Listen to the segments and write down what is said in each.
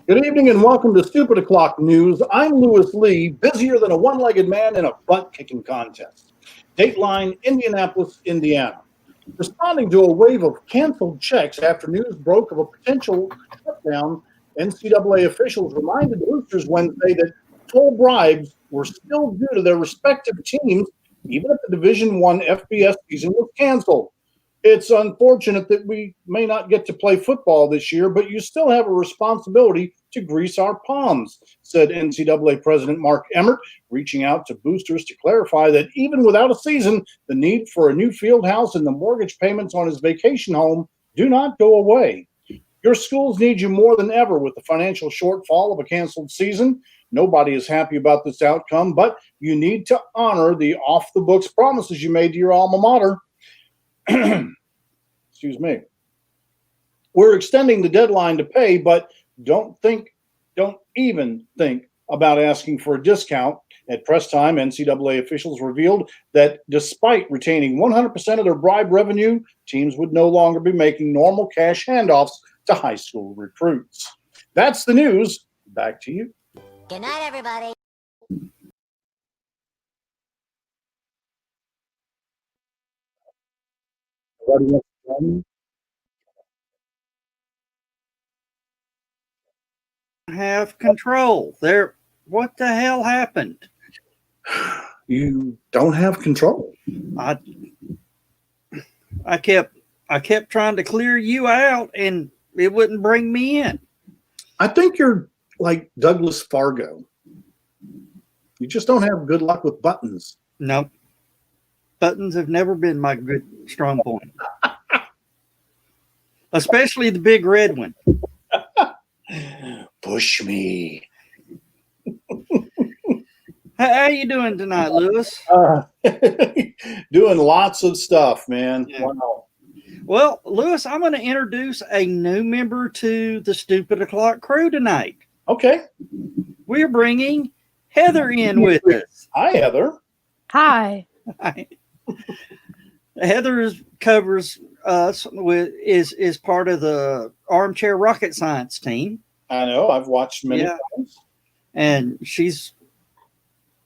Good evening and welcome to Stupid O'Clock News. I'm Lewis Lee, busier than a one-legged man in a butt-kicking contest. Dateline, Indianapolis, Indiana. Responding to a wave of canceled checks after news broke of a potential shutdown, NCAA officials reminded boosters Wednesday that full bribes were still due to their respective teams, even if the Division I FBS season was canceled. It's unfortunate that we may not get to play football this year, but you still have a responsibility to grease our palms, said NCAA President Mark Emmert, reaching out to boosters to clarify that even without a season, the need for a new field house and the mortgage payments on his vacation home do not go away. Your schools need you more than ever with the financial shortfall of a canceled season. Nobody is happy about this outcome, but you need to honor the off-the-books promises you made to your alma mater. Excuse me. We're extending the deadline to pay, but don't even think about asking for a discount. At press time, NCAA officials revealed that despite retaining 100% of their bribe revenue, teams would no longer be making normal cash handoffs to high school recruits. That's the news. Back to you. Good night, everybody. Have control. What the hell happened? You don't have control. I kept trying to clear you out and it wouldn't bring me in. I think you're like Douglas Fargo. You just don't have good luck with buttons. No. Buttons have never been my good strong point. Especially the big red one. Push me. How you doing tonight, Lewis? Doing lots of stuff, man. Yeah. Wow. Well, Lewis, I'm going to introduce a new member to the Stupid O'Clock crew tonight. Okay. We're bringing Heather in with us. Hi, Heather. Hi. Heather covers us is part of the Armchair Rocket Science team. I know. I've watched many times. And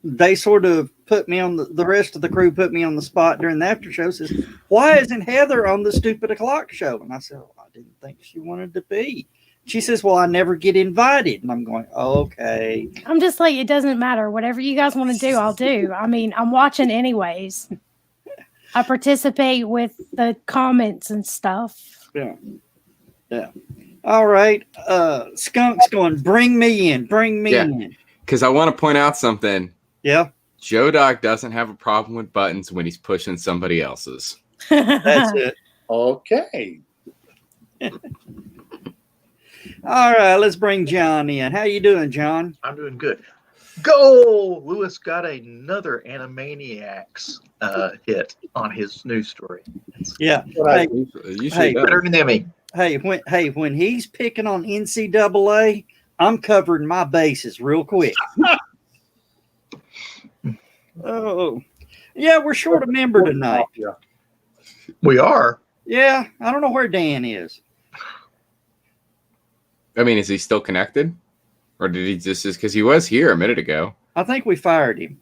they sort of put me on the rest of the crew put me on the spot during the after show. Says, why isn't Heather on the Stupid O'Clock show? And I said, I didn't think she wanted to be. She says, well, I never get invited. And I'm going, okay. I'm just like, it doesn't matter. Whatever you guys want to do, I'll do. I mean, I'm watching anyways. I participate with the comments and stuff. Yeah. Yeah. All right. Skunk's going, bring me in. Bring me in. Because I want to point out something. Yeah. Joe Doc doesn't have a problem with buttons when he's pushing somebody else's. That's it. Okay. All right, let's bring John in. How you doing, John? I'm doing good. Go! Lewis got another Animaniacs hit on his news story. Yeah. Hey, Better than Emmy. When he's picking on NCAA, I'm covering my bases real quick. Oh, yeah, we're short a member tonight. We are. Yeah, I don't know where Dan is. I mean, is he still connected? Or did he just because he was here a minute ago? I think we fired him.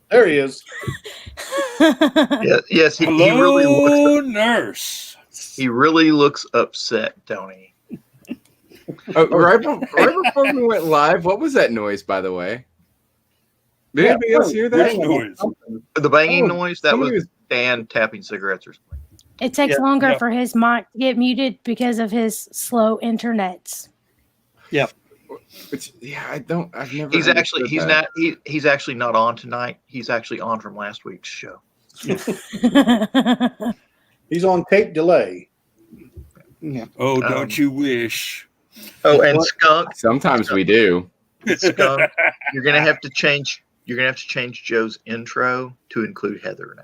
There he is. Yes, he really looks nurse. He really looks upset, don't he? Right before we went live, what was that noise, by the way? Did anybody else hear that noise? The banging noise? That was Dan tapping cigarettes or something. It takes longer for his mic to get muted because of his slow internets. Yep. I've never. He's actually not on tonight. He's actually on from last week's show. He's on tape delay. Yeah. Oh, don't you wish? Oh, and Skunk. Sometimes we do. Skunk. You're gonna have to change Joe's intro to include Heather now.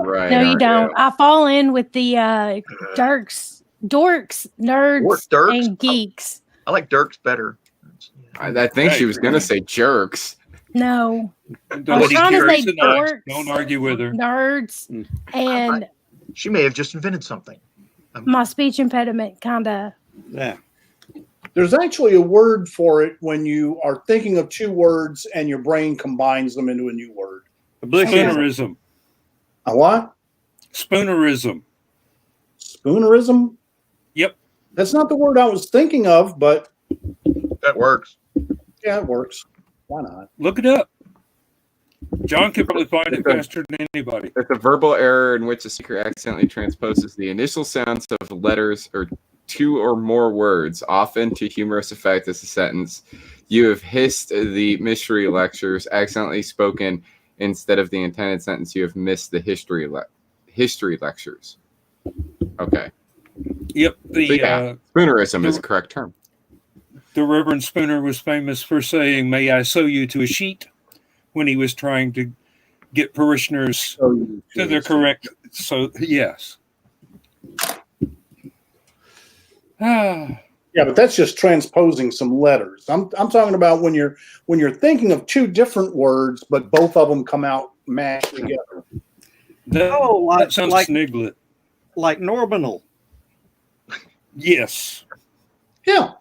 Right. No, you don't. I fall in with the dorks, nerds, and geeks. I like Dirks better. I think she was going to say jerks. No. I was trying to say dorks. Don't argue with her. Nerds. And she may have just invented something. My speech impediment kind of. Yeah. There's actually a word for it when you are thinking of two words and your brain combines them into a new word. Spoonerism. A what? Spoonerism. Spoonerism? Yep. That's not the word I was thinking of, but That works. yeah, it works. Why not? Look it up. John can probably find it It's a- faster than anybody. It's a verbal error in which a speaker accidentally transposes the initial sounds of letters or two or more words, often to humorous effect as a sentence. You have hissed the mystery lectures, accidentally spoken instead of the intended sentence. You have missed the history lectures. Okay. Yep. So yeah, spoonerism is a correct term. The Reverend Spooner was famous for saying, "May I sew you to a sheet?" when he was trying to get parishioners to their correct. So, yes. Yeah, but that's just transposing some letters. I'm talking about when you're thinking of two different words, but both of them come out mashed together. That sounds like sniglet. like nominal. Yes. Yeah,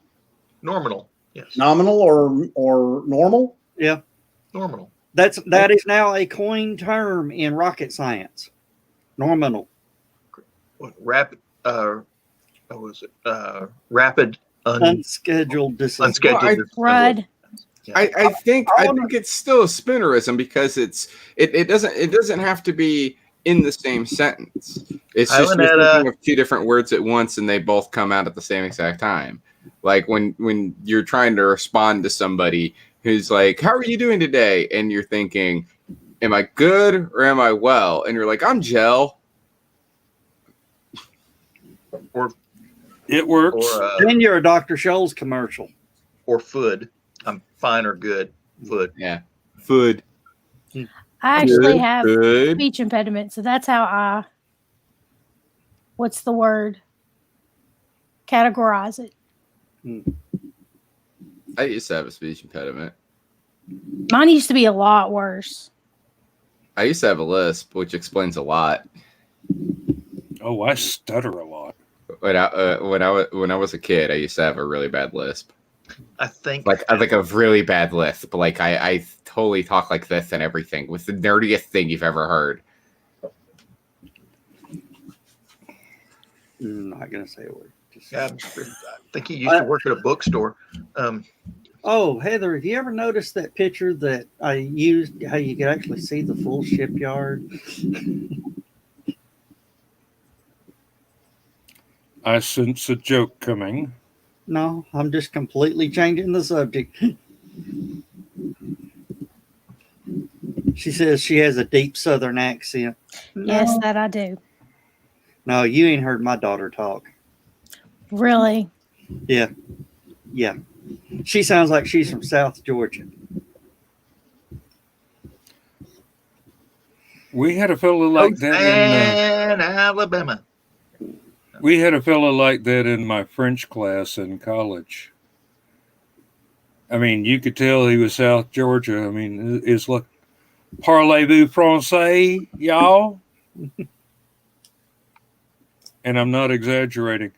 Nominal. Yes. nominal or normal. Yeah. Nominal. That is now a coined term in rocket science. Nominal. What, rapid. What was it? Rapid. Unscheduled decision. Unscheduled. Well, Rud. I think it's still a spoonerism because it doesn't have to be in the same sentence. It's just Island you're had thinking of two different words at once and they both come out at the same exact time. Like when you're trying to respond to somebody who's like, "How are you doing today?" and you're thinking, "Am I good or am I well?" and you're like, "I'm gel." Or It works. Then you're a Dr. Scholl's commercial. or food. I'm fine or good. Food. Yeah, food. I actually Good, have good. speech impediment, so that's how I. What's the word? Categorize it. I used to have a speech impediment. Mine used to be a lot worse. I used to have a lisp, which explains a lot. Oh, I stutter a lot. When I was a kid, I used to have a really bad lisp, I think. like a really bad lisp. Like I totally talk like this and everything. Was the nerdiest thing you've ever heard. Not gonna say a word. Just- I think he used to work at a bookstore. Oh, Heather, have you ever noticed that picture that I used? How you could actually see the full shipyard? I sense a joke coming. No, I'm just completely changing the subject. She says she has a deep Southern accent. Yes, that I do. No, you ain't heard my daughter talk. Really. Yeah. She sounds like she's from South Georgia. We had a fellow like that And Alabama. we had a fellow like that in my French class in college. I mean, you could tell he was South Georgia. I mean, it's like, "Parlez-vous français, y'all?" And I'm not exaggerating.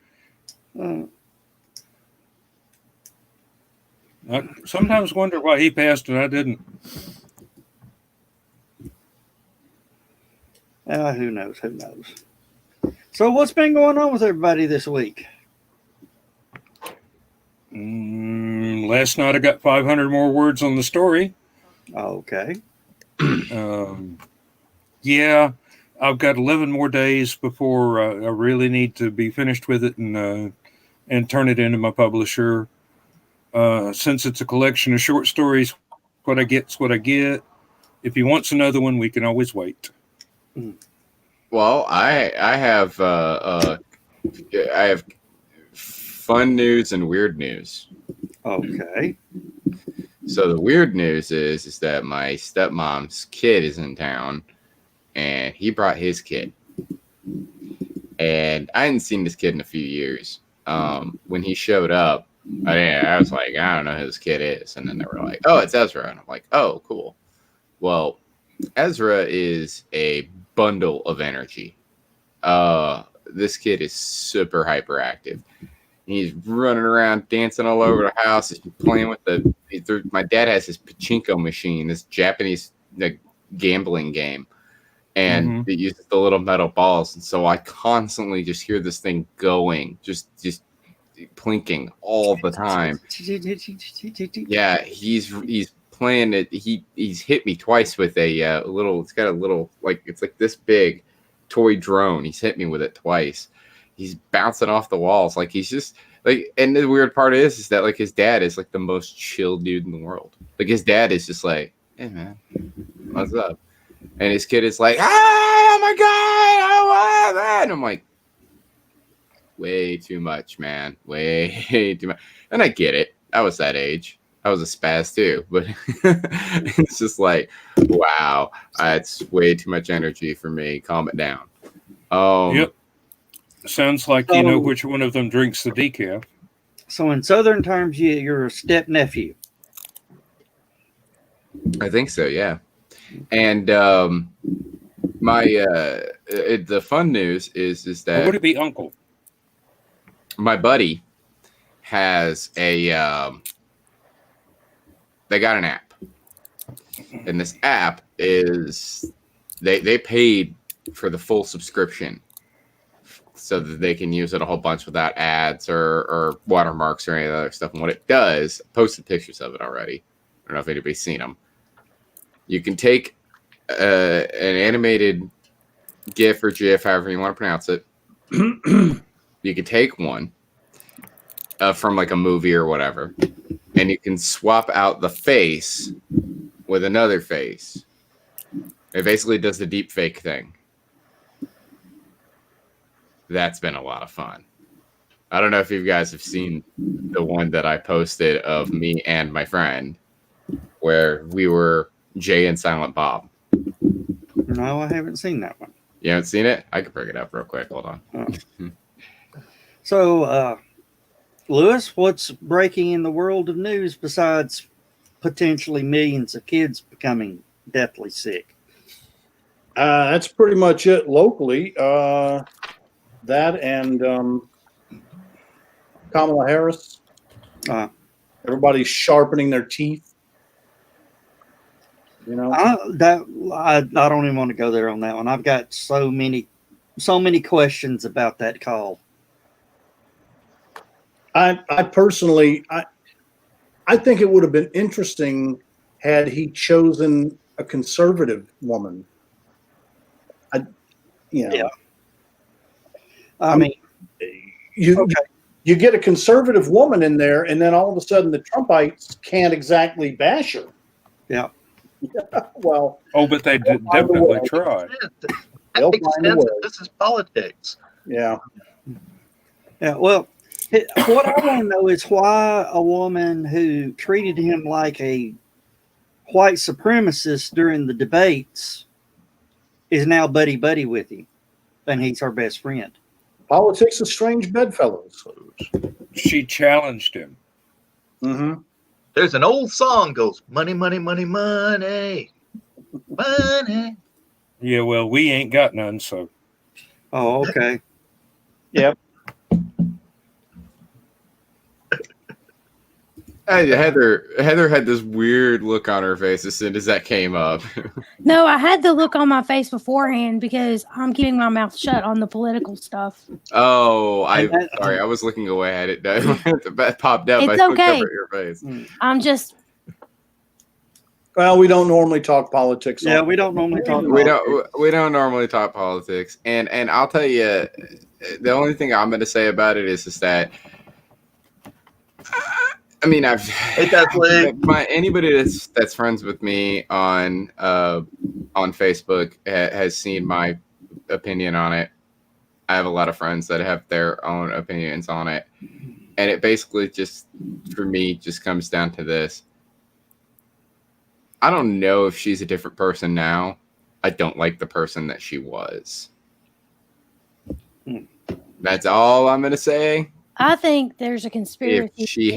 I sometimes wonder why he passed and I didn't. Who knows? Who knows? So, what's been going on with everybody this week? Last night I got 500 more words on the story. Okay. Yeah, I've got 11 more days before I really need to be finished with it and turn it into my publisher. Since it's a collection of short stories, what I get's what I get. If he wants another one, we can always wait. Well, I have fun news and weird news. Okay. So the weird news is that my stepmom's kid is in town, and he brought his kid, and I hadn't seen this kid in a few years. When he showed up, I was like, I don't know who this kid is, and then they were like, "Oh, it's Ezra," and I'm like, "Oh, cool." Well, Ezra is a bundle of energy. this kid is super hyperactive. He's running around, dancing all over the house. He's playing with my dad has this pachinko machine, this Japanese gambling game, and it uses the little metal balls. And so I constantly just hear this thing going, just plinking all the time. Yeah, he's playing it. He's hit me twice with a little. It's got a little it's like this big toy drone. He's hit me with it twice. He's bouncing off the walls. Like he's just and the weird part is that like his dad is like the most chill dude in the world. Like his dad is just like, hey man, what's up? And his kid is like, oh my god, and I'm like, way too much, man, way too much. And I get it. I was that age. I was a spaz too, but it's just wow, it's way too much energy for me. Calm it down. Yep. Sounds like you know which one of them drinks the decaf. So in Southern terms, you're a step nephew. I think so, yeah. And my the fun news is that would it be uncle? My buddy has they got an app, and this app is they paid for the full subscription so that they can use it a whole bunch without ads or watermarks or any other stuff. And what it does, I posted pictures of it already. I don't know if anybody's seen them. You can take an animated GIF or GIF, however you want to pronounce it. You can take one from like a movie or whatever, and you can swap out the face with another face. It basically does the deep fake thing. That's been a lot of fun. I don't know if you guys have seen the one that I posted of me and my friend where we were Jay and Silent Bob. No, I haven't seen that one. You haven't seen it? I can bring it up real quick. Hold on. So, Lewis, what's breaking in the world of news besides potentially millions of kids becoming deathly sick? That's pretty much it locally. That and Kamala Harris. Everybody's sharpening their teeth. You know, I don't even want to go there on that one. I've got so many questions about that call. I personally, I think it would have been interesting had he chosen a conservative woman. Yeah. I mean, you get a conservative woman in there, and then all of a sudden the Trumpites can't exactly bash her. Yeah. Well. Oh, but they definitely try. That makes sense. This is politics. Yeah. Yeah. Well, what I want to know is why a woman who treated him like a white supremacist during the debates is now buddy with him, and he's her best friend. Politics is strange bedfellows. She challenged him. Mm-hmm. There's an old song goes, money, money, money, money, money. Yeah, well, we ain't got none, so. Oh, okay. Yep. Heather had this weird look on her face as soon as that came up. No, I had the look on my face beforehand because I'm keeping my mouth shut on the political stuff. Oh, sorry. I was looking away at it. That popped up. It's I looked okay. over at your face. I'm just. Well, we don't normally talk politics. Yeah, we don't normally talk. We don't normally talk politics, and I'll tell you, the only thing I'm going to say about it is that. I mean, anybody that's friends with me on Facebook has seen my opinion on it. I have a lot of friends that have their own opinions on it, and it basically just, for me, just comes down to this. I don't know if she's a different person now. I don't like the person that she was. That's all I'm going to say. I think there's a conspiracy.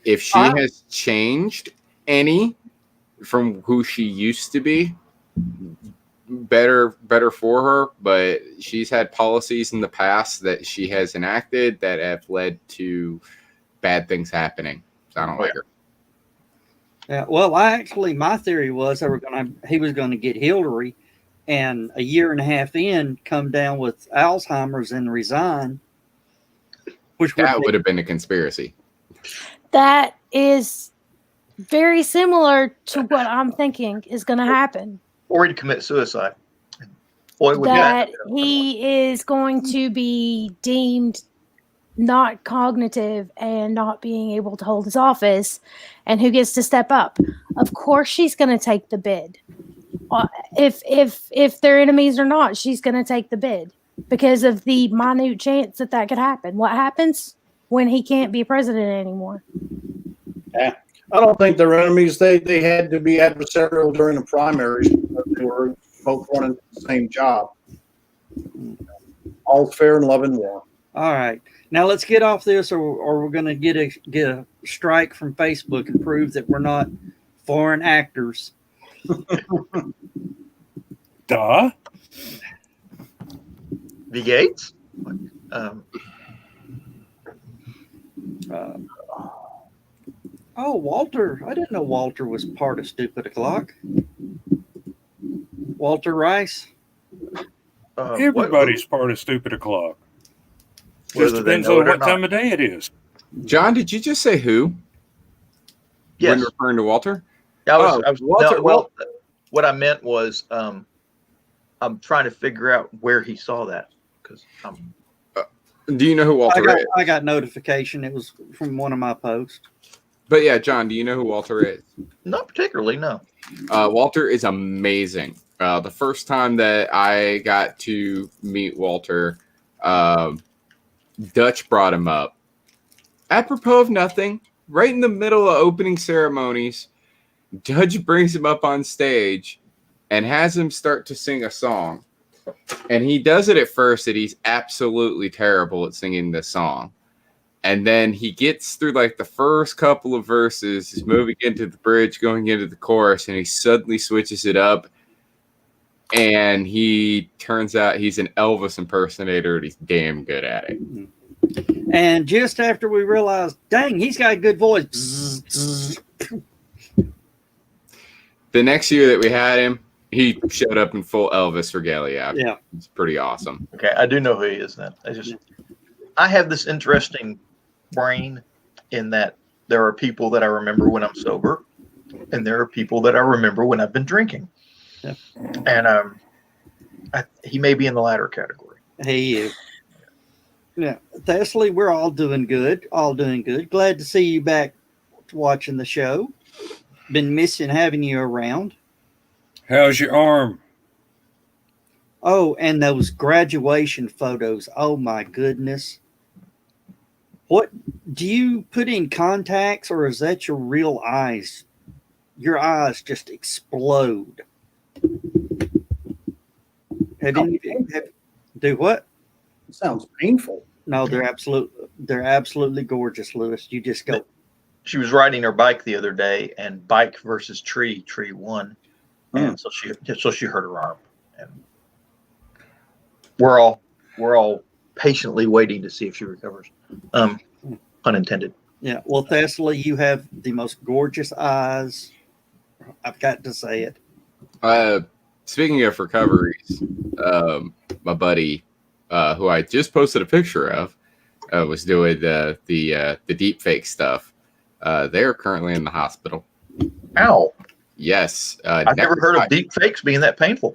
If she has changed any from who she used to be, better for her, but she's had policies in the past that she has enacted that have led to bad things happening. So I don't like her. Yeah, well, my theory was he was going to get Hillary, and a year and a half in, come down with Alzheimer's and resign, which Would have been a conspiracy. That is very similar to what I'm thinking is going to happen. Or he'd commit suicide. Boy, would That he is going to be deemed not cognitive and not being able to hold his office, and who gets to step up? Of course, she's going to take the bid. If they're enemies or not, she's going to take the bid because of the minute chance that could happen. What happens when he can't be president anymore? Yeah. I don't think they're enemies. They had to be adversarial during the primaries because they were both wanting the same job. All's fair in love and war. All right. Now let's get off this, or we're going to get a strike from Facebook and prove that we're not foreign actors. Duh. The Gates? Oh, Walter. I didn't know Walter was part of Stupid O'Clock. Walter Rice. Everybody's part of Stupid O'Clock. Whether Just they depends know on it or what not. time of day it is. John, did you just say who? Yes. When referring to Walter? I was Walter- no, well, what I meant was I'm trying to figure out where he saw that because I'm Do you know who Walter is? I got notification. It was from one of my posts. But yeah, John, do you know who Walter is? not particularly, no. Walter is amazing. The first time that I got to meet Walter, Dutch brought him up. Apropos of nothing, right in the middle of opening ceremonies, Dutch brings him up on stage and has him start to sing a song. And he does it at first that he's absolutely terrible at singing this song. And then he gets through like the first couple of verses, he's moving into the bridge, going into the chorus, and he suddenly switches it up. And he turns out he's an Elvis impersonator, and he's damn good at it. And just after we realized, dang, he's got a good voice. Bzz, bzz. The next year that we had him, he showed up in full Elvis regalia. Yeah. It's pretty awesome. Okay, I do know who he is then. I have this interesting brain in that there are people that I remember when I'm sober, and there are people that I remember when I've been drinking. Yeah. And he may be in the latter category. He is. Yeah. Thessaly, we're all doing good. All doing good. Glad to see you back watching the show. Been missing having you around. How's your arm? Oh, and those graduation photos. Oh my goodness. What do you put in contacts, or is that your real eyes? Your eyes just explode. Do what? It sounds painful. No, they're absolutely gorgeous, Lewis. You just go. She was riding her bike the other day, and bike versus tree won, and so she hurt her arm, and we're all patiently waiting to see if she recovers. Unintended. Yeah. Well, Thessaly, you have the most gorgeous eyes. I've got to say it. Speaking of recoveries, my buddy, who I just posted a picture of, was doing the deep fake stuff. They're currently in the hospital. Ow! Yes. I've never heard of deep fakes being that painful.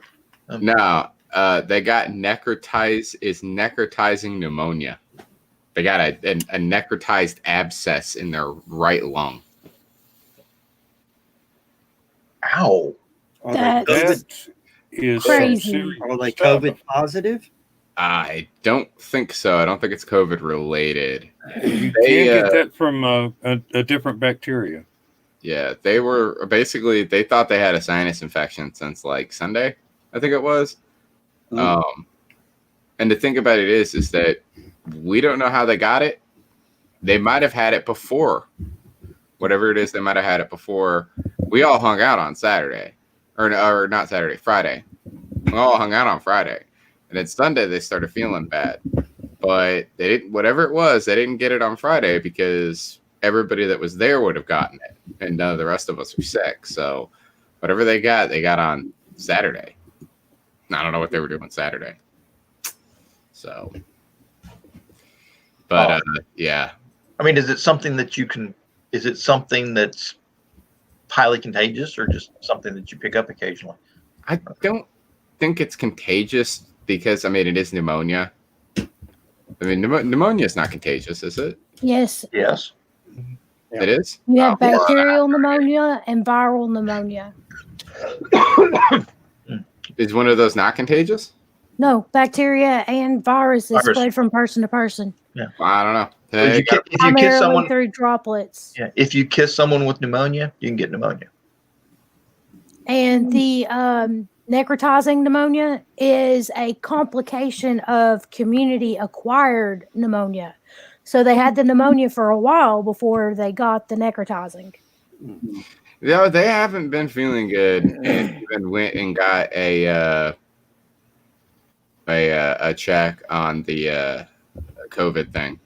No, they got necrotizing pneumonia. They got a necrotized abscess in their right lung. Ow! Are That's they COVID, That is some crazy. serious are they stuff. COVID positive? I don't think so. I don't think it's COVID related. You They, can get that from a different bacteria. Yeah, they were basically, they thought they had a sinus infection since like Sunday, I think it was. And the thing about it is that we don't know how they got it. They might have had it before. Whatever it is, they might have had it before. We all hung out on Saturday, or not Saturday, Friday. We all hung out on Friday, and then Sunday they started feeling bad. But they didn't. Whatever it was, they didn't get it on Friday because everybody that was there would have gotten it, and none of the rest of us were sick. So whatever they got on Saturday. I don't know what they were doing Saturday. So, but yeah. I mean, is it something that you can? Is it something that's highly contagious, or just something that you pick up occasionally? I don't think it's contagious because, I mean, it is pneumonia. I mean, pneumonia is not contagious, is it? Yes, Yes. It is? you have well, bacterial pneumonia and viral pneumonia. Is one of those not contagious? No, bacteria and viruses Virus. spread from person to person, I don't know. If you, if you kiss primarily someone, through droplets. yeah, if you kiss someone with pneumonia, you can get pneumonia. And the necrotizing pneumonia is a complication of community acquired pneumonia. So they had the pneumonia for a while before they got the necrotizing. Yeah, they haven't been feeling good, and even went and got a check on the COVID thing.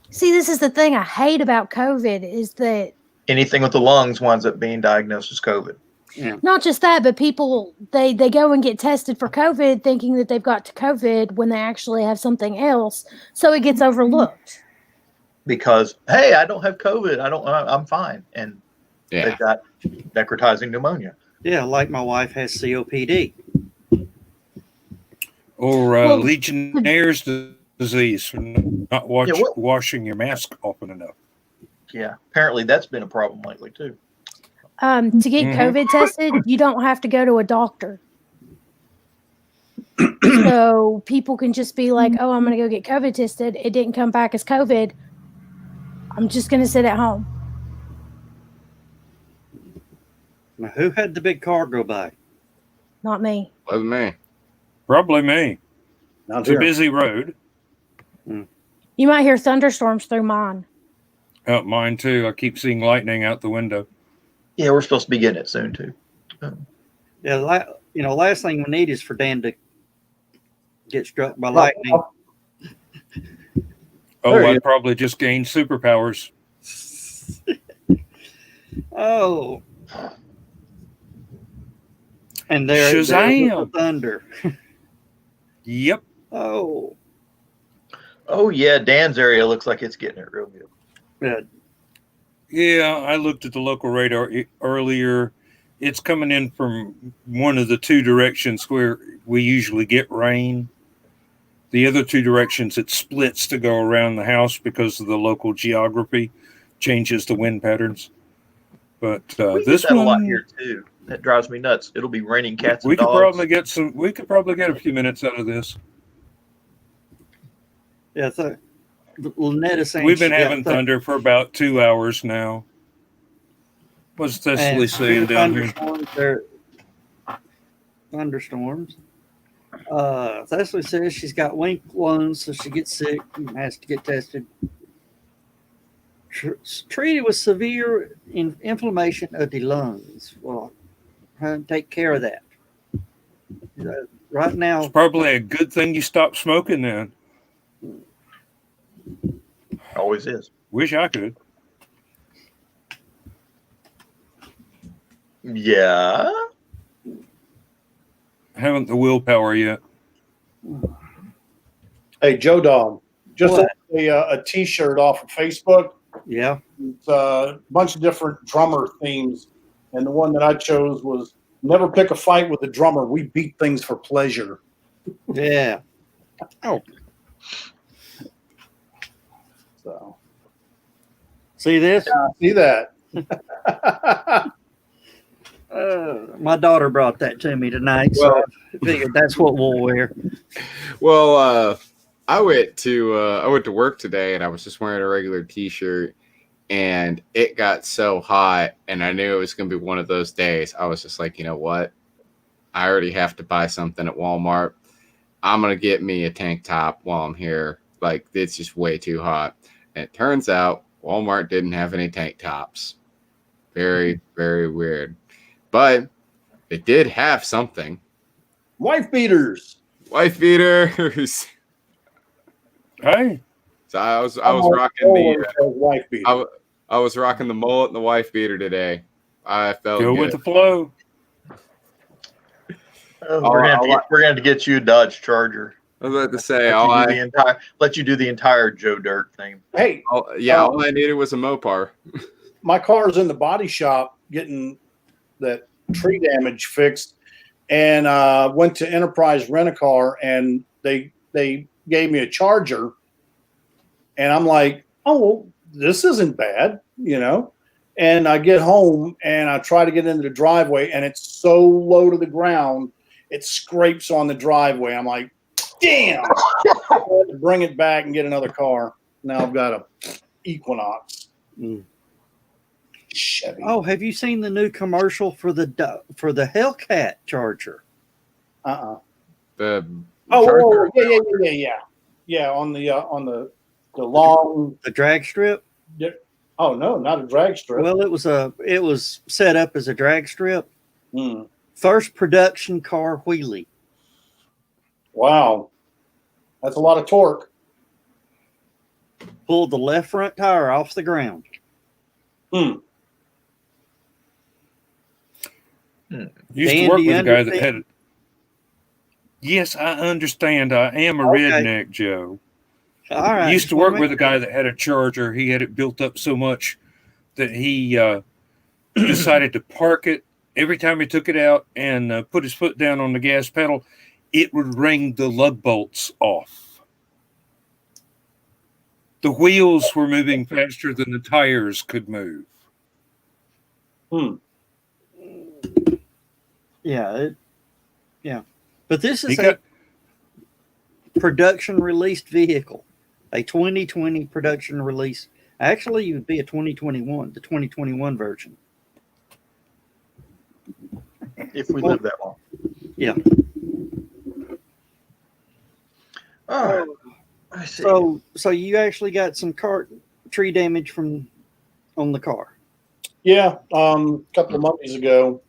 See, this is the thing I hate about COVID is that Anything with the lungs winds up being diagnosed as COVID. not just that, but people they go and get tested for COVID thinking that they've got COVID when they actually have something else. So it gets overlooked. Because hey, I don't have COVID. I'm fine, and Yeah. they've got necrotizing pneumonia. Yeah, like my wife has COPD. Or Well, Legionnaire's disease from not Yeah, what- washing your mask often enough. Yeah, apparently that's been a problem lately too. To get Mhm. COVID tested, you don't have to go to a doctor. So people can just be like, oh, I'm going to go get COVID tested. It didn't come back as COVID. I'm just going to sit at home. Now, who had the big car go by? Not me. Wasn't me. Probably me. Not It's a here. busy road. You might hear thunderstorms through mine. Out mine too. I keep seeing lightning out the window. Yeah, we're supposed to be getting it soon too. Yeah, last thing we need is for Dan to get struck by lightning. Oh, There you I probably just gained superpowers. Oh. And there Shazam! the thunder. Yep. Oh. Oh yeah, Dan's area looks like it's getting it real good. Yeah. Yeah, I looked at the local radar earlier. It's coming in from one of the two directions where we usually get rain. The other two directions, it splits to go around the house because of the local geography changes the wind patterns. But We this get that a lot one, here too. That drives me nuts. It'll be raining cats and we could dogs. probably get some. We could probably get a few minutes out of this. Yeah, so Lynetta saying We've been she got having thunder for about 2 hours now. What's Cecily saying down here? Thunderstorms. Cecily says she's got wink lungs, so she gets sick and has to get tested. Treated with severe inflammation of the lungs. Well, take care of that. Right now, It's probably a good thing you stopped smoking then. Always is. Wish I could. Yeah. Haven't the willpower yet. Hey, Joe Dog, just What? a T-shirt off of Facebook. yeah. It's a bunch of different drummer themes, and the one that I chose was "Never pick a fight with a drummer. We beat things for pleasure." Yeah. So See this? see that. My daughter brought that to me tonight, so Well- I figured that's what we'll wear. Well, I went to work today, and I was just wearing a regular T-shirt, and it got so hot, and I knew it was going to be one of those days. I was just like, you know what? I already have to buy something at Walmart. I'm going to get me a tank top while I'm here. Like, it's just way too hot. And it turns out Walmart didn't have any tank tops. Very, very weird. But it did have something. Wife beaters. Wife beaters. Hey, So I was rocking the wife beater. I was rocking the mullet and the wife beater today. I felt go good. with the flow. We're gonna have to get you a Dodge Charger. I was about to say, Let you do the entire Joe Dirt thing. Hey, all I needed was a Mopar. my car's in the body shop getting that tree damage fixed, and went to Enterprise Rent-A-Car, and they gave me a Charger, and I'm like, oh, well, this isn't bad, you know. And I get home and I try to get into the driveway, and it's so low to the ground, it scrapes on the driveway. I'm like, damn! I had to bring it back and get another car. Now I've got a Equinox. Chevy. Oh, have you seen the new commercial for the Hellcat Charger? The Oh, yeah. On the long. The drag strip? Oh no, not a drag strip. Well, it was set up as a drag strip. Hmm. First production car wheelie. Wow, that's a lot of torque. Pulled the left front tire off the ground. Used Dan, to work do you with a guy that understand? had. Yes, I understand. I am a Okay. redneck, Joe. All right. Used to work with a guy that had a Charger. He had it built up so much that he decided to park it. Every time he took it out and put his foot down on the gas pedal, it would wring the lug bolts off. The wheels were moving faster than the tires could move. Yeah. But this He is got- a production released vehicle, a 2020 production release. Actually, it would be a 2021, the 2021 version. If we live that long. Yeah. All right. I see. So you actually got some tree damage on the car. Yeah, a couple of months ago.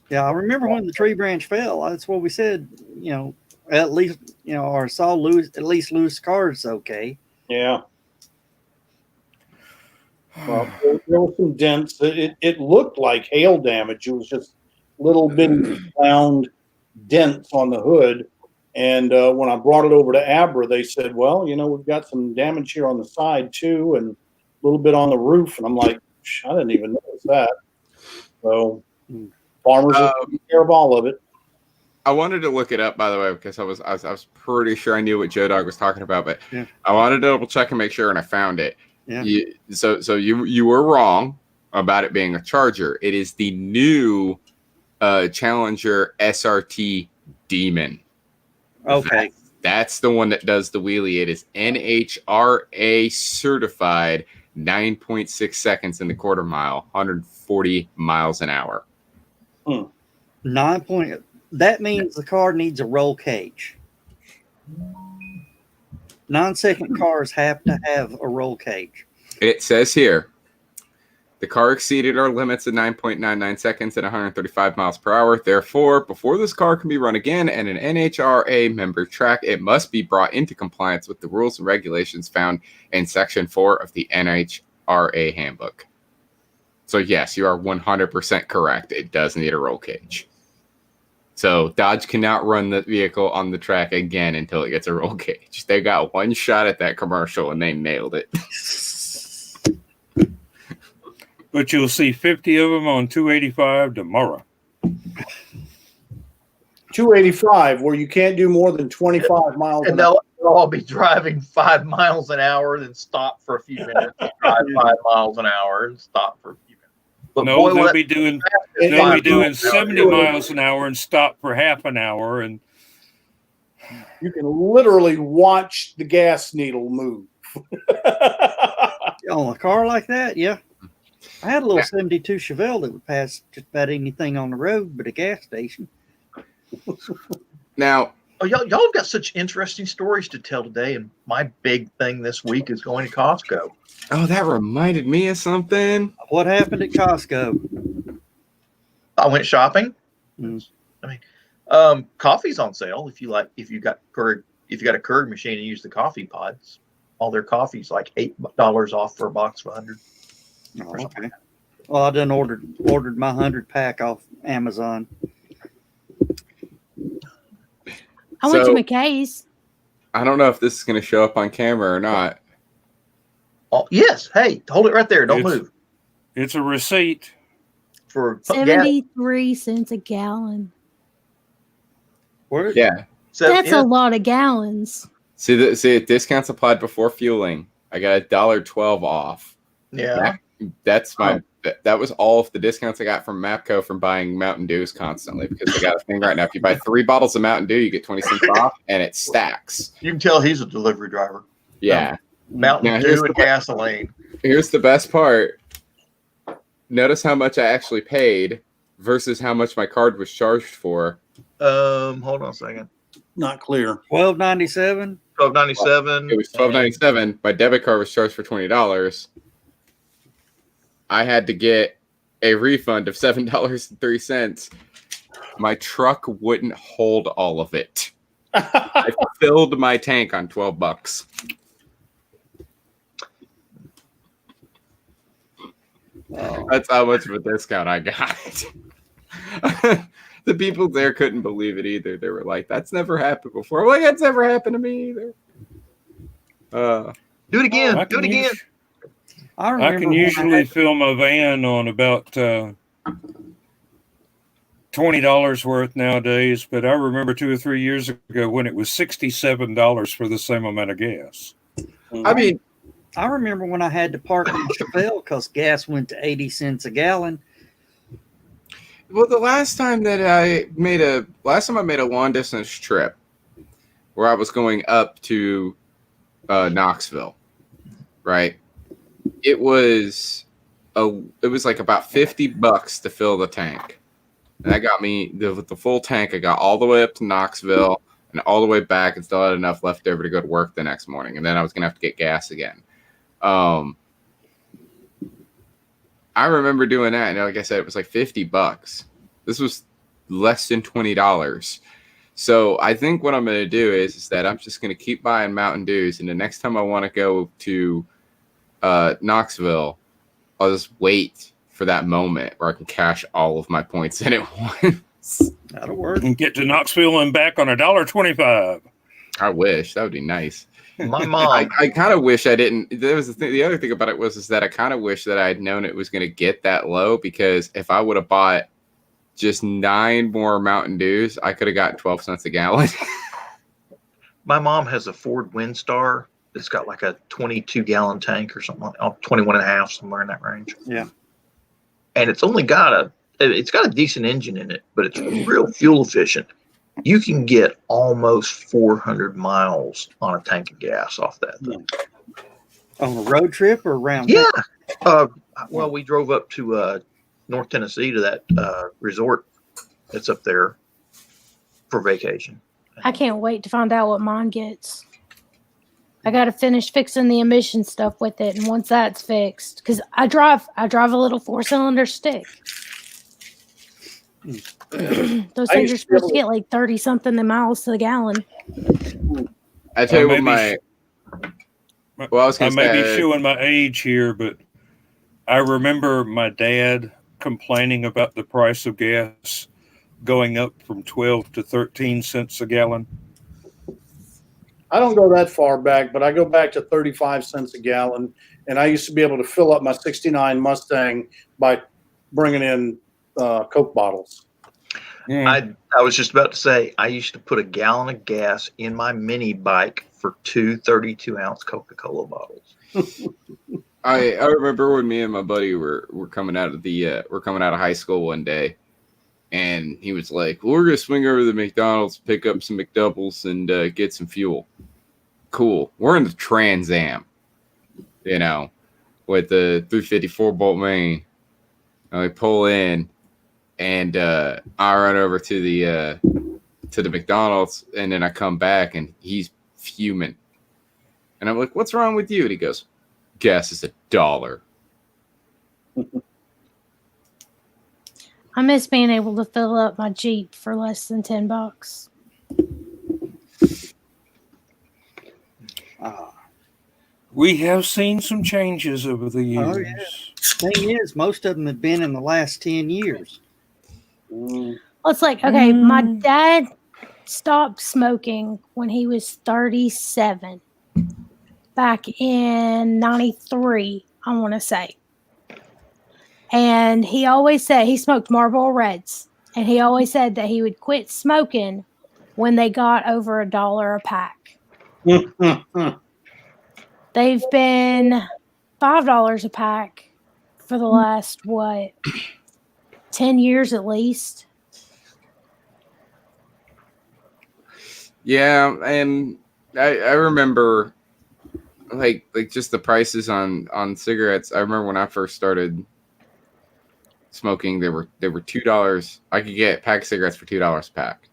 Yeah, I remember when the tree branch fell. That's what we said. You know, at least or saw Lewis car's okay. Yeah. Well, there were some dents. It looked like hail damage. It was just little bitty round dents on the hood. And when I brought it over to Abra, they said, well, we've got some damage here on the side too, and a little bit on the roof. And I'm like, I didn't even notice that. So farmers will take care of all of it. I wanted to look it up, by the way, because I was pretty sure I knew what Joe Dog was talking about, but Yeah. I wanted to double check and make sure, and I found it. Yeah. So you were wrong about it being a Charger. It is the new Challenger SRT Demon. Okay. That's the one that does the wheelie. It is NHRA certified, 9.6 seconds in the quarter mile, 140 miles an hour. 9 point. That means the car needs a roll cage. 9-second cars have to have a roll cage. It says here, the car exceeded our limits of 9.99 seconds at 135 miles per hour. Therefore, before this car can be run again and an NHRA member track, it must be brought into compliance with the rules and regulations found in Section 4 of the NHRA handbook. So yes, you are 100% correct. It does need a roll cage. So Dodge cannot run the vehicle on the track again until it gets a roll cage. They got one shot at that commercial and they nailed it. But you'll see 50 of them on 285 tomorrow. 285, where you can't do more than 25 miles And an hour. they'll all be driving 5 miles an hour, then stop for a few minutes, drive 5 miles an hour, and stop for a few minutes. But No, boy, they'll what- be doing It- they'll be it- doing 70 miles an hour and stop for half an hour. And You can literally watch the gas needle move. On a car like that, yeah. I had a little 72 Chevelle that would pass just about anything on the road but a gas station. Now, Oh, y'all have got such interesting stories to tell today, and my big thing this week is going to Costco. oh, that reminded me of something. What happened at Costco? I went shopping. Mm. Coffee's on sale if you like. If you got a Keurig machine and use the coffee pods, all their coffee's like $8 off for a box of 100. Oh, okay. Well, I done ordered my 100-pack off Amazon. I went to So- McKay's. I don't know if this is going to show up on camera or not. Oh, yes. Hey, hold it right there. Don't It's- move. It's a receipt. For gas, 73 cents a gallon. Where? Yeah. That's yeah. a lot of gallons. See, discounts applied before fueling. I got $1.12 off. Yeah. That's my. That was all of the discounts I got from Mapco from buying Mountain Dews constantly, because they got a thing right now. If you buy 3 bottles of Mountain Dew, you get 20 cents off, and it stacks. You can tell he's a delivery driver. Yeah. Mountain Now, here's Dew and the- gasoline. Here's the best part. Notice how much I actually paid versus how much my card was charged for. Hold on a second. Not clear. $12.97. $12.97. It was $12.97. My debit card was charged for $20. I had to get a refund of $7.03. My truck wouldn't hold all of it. I filled my tank on $12. Oh, That's how much of a discount I got. The people there couldn't believe it either. They were like, "That's never happened before." I'm like, "That's never happened to me either." Do it again. I Do can it again. us- I remember I can when usually had- fill my van on about $20 worth nowadays, but I remember 2 or 3 years ago when it was $67 for the same amount of gas. I mean, I remember when I had to park in Chevelle because gas went to 80 cents a gallon. well, the last time I made a long distance trip where I was going up to Knoxville, right? It was like about $50 to fill the tank. And that got me the full tank. I got all the way up to Knoxville and all the way back, and still had enough left over to go to work the next morning. And then I was gonna have to get gas again. I remember doing that, and like I said, it was like $50. This was less than $20. So I think what I'm gonna do is that I'm just gonna keep buying Mountain Dews, and the next time I want to go to Knoxville, I'll just wait for that moment where I can cash all of my points in at once. That'll work. And get to Knoxville and back on $1.25. I wish that would be nice. My mom. I kind of wish I didn't. There was the other thing about it was that I kind of wish that I had known it was going to get that low, because if I would have bought just 9 more Mountain Dews, I could have gotten 12 cents a gallon. My mom has a Ford Windstar. It's got like a 22-gallon tank or something, like 21 and a half, somewhere in that range. Yeah. And it's got a decent engine in it, but it's real fuel efficient. You can get almost 400 miles on a tank of gas off that thing. On a road trip or around? Yeah. Well, we drove up to North Tennessee to that resort that's up there for vacation. I can't wait to find out what mine gets. I got to finish fixing the emission stuff with it, and once that's fixed, because I drive a little 4-cylinder stick. Those I things used are to be able supposed to get like 30 something miles to the gallon. I tell you what, Maybe I was I going to may be say. showing my age here, but I remember my dad complaining about the price of gas going up from 12 to 13 cents a gallon. I don't go that far back, but I go back to 35 cents a gallon. And I used to be able to fill up my 69 Mustang by bringing in Coke bottles. Mm. I was just about to say, I used to put a gallon of gas in my mini bike for 2 32-ounce Coca-Cola bottles. I remember when me and my buddy were coming out of high school one day, and he was like, well, "We're gonna swing over to the McDonald's, pick up some McDoubles, and get some fuel." Cool. We're in the Trans Am, with the 354 bolt main. And we pull in, and I run over to the McDonald's, and then I come back, and he's fuming, and I'm like, "What's wrong with you?" And he goes, "Gas is $1." I miss being able to fill up my Jeep for less than $10. We have seen some changes over the years. Oh, yeah. Thing is, most of them have been in the last 10 years. Well, it's like, okay, my Mm. dad stopped smoking when he was 37 back in 93, I want to say. And he always said he smoked Marlboro Reds. And he always said that he would quit smoking when they got over $1 a pack. They've been $5 a pack for the last, 10 years at least. Yeah, and I remember like just the prices on cigarettes. I remember when I first started smoking, they were $2. I could get a pack of cigarettes for $2 a pack.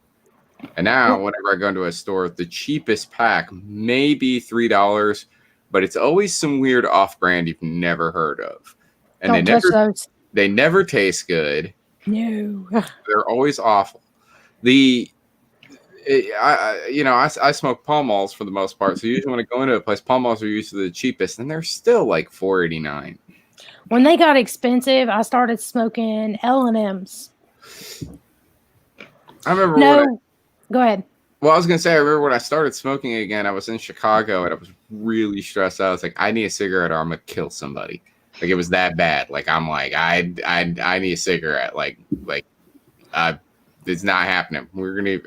And now whenever I go into a store, the cheapest pack may be $3, but it's always some weird off-brand you've never heard of. And Don't touch those. they never taste good. No. They're always awful. I smoke Pall Malls for the most part. So usually when I go into a place, Pall Malls are usually the cheapest, and they're still like $4.89. When they got expensive, I started smoking L&M's. I remember. No, go ahead. Well, I was gonna say, I remember when I started smoking again. I was in Chicago and I was really stressed out. I was like, I need a cigarette or I'm gonna kill somebody. Like it was that bad. Like I'm like, I need a cigarette. It's not happening.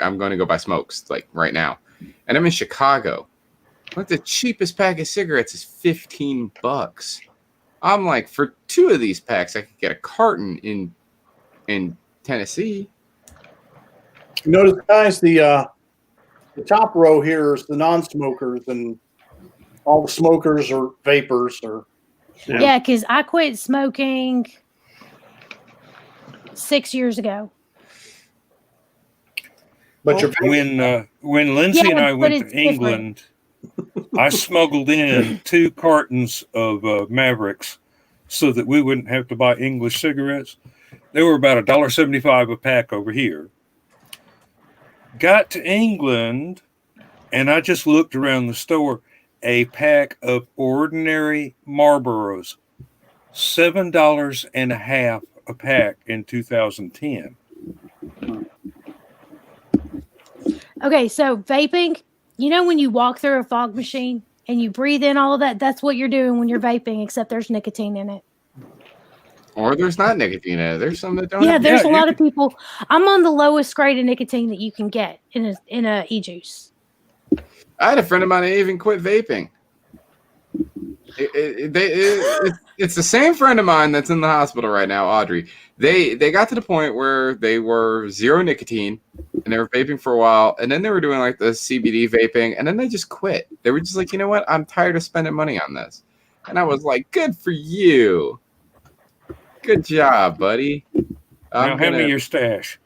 I'm gonna go buy smokes like right now. And I'm in Chicago. Like the cheapest pack of cigarettes is $15. I'm like, for 2 of these packs, I could get a carton in Tennessee. Notice, guys, the top row here is the non-smokers, and all the smokers are vapors. Or Yeah, because I quit smoking 6 years ago. but your When Lindsay Yeah, and I but went it's to England, I smuggled in 2 cartons of Mavericks so that we wouldn't have to buy English cigarettes. They were about $1.75 a pack over here. Got to England, and I just looked around the store. A pack of ordinary Marlboros, $7.50 a pack in 2010. Okay, so vaping, when you walk through a fog machine and you breathe in all of that, that's what you're doing when you're vaping, except there's nicotine in it. Or there's not nicotine in it. There's some that don't. Yeah, have there's a you lot of people. I'm on the lowest grade of nicotine that you can get in a e-juice. I had a friend of mine that even quit vaping. It's the same friend of mine that's in the hospital right now, Audrey. They got to the point where they were 0 nicotine and they were vaping for a while, and then they were doing like the CBD vaping, and then they just quit. They were just like, you know what? I'm tired of spending money on this. And I was like, good for you. Good job, buddy. Now, hand me your stash.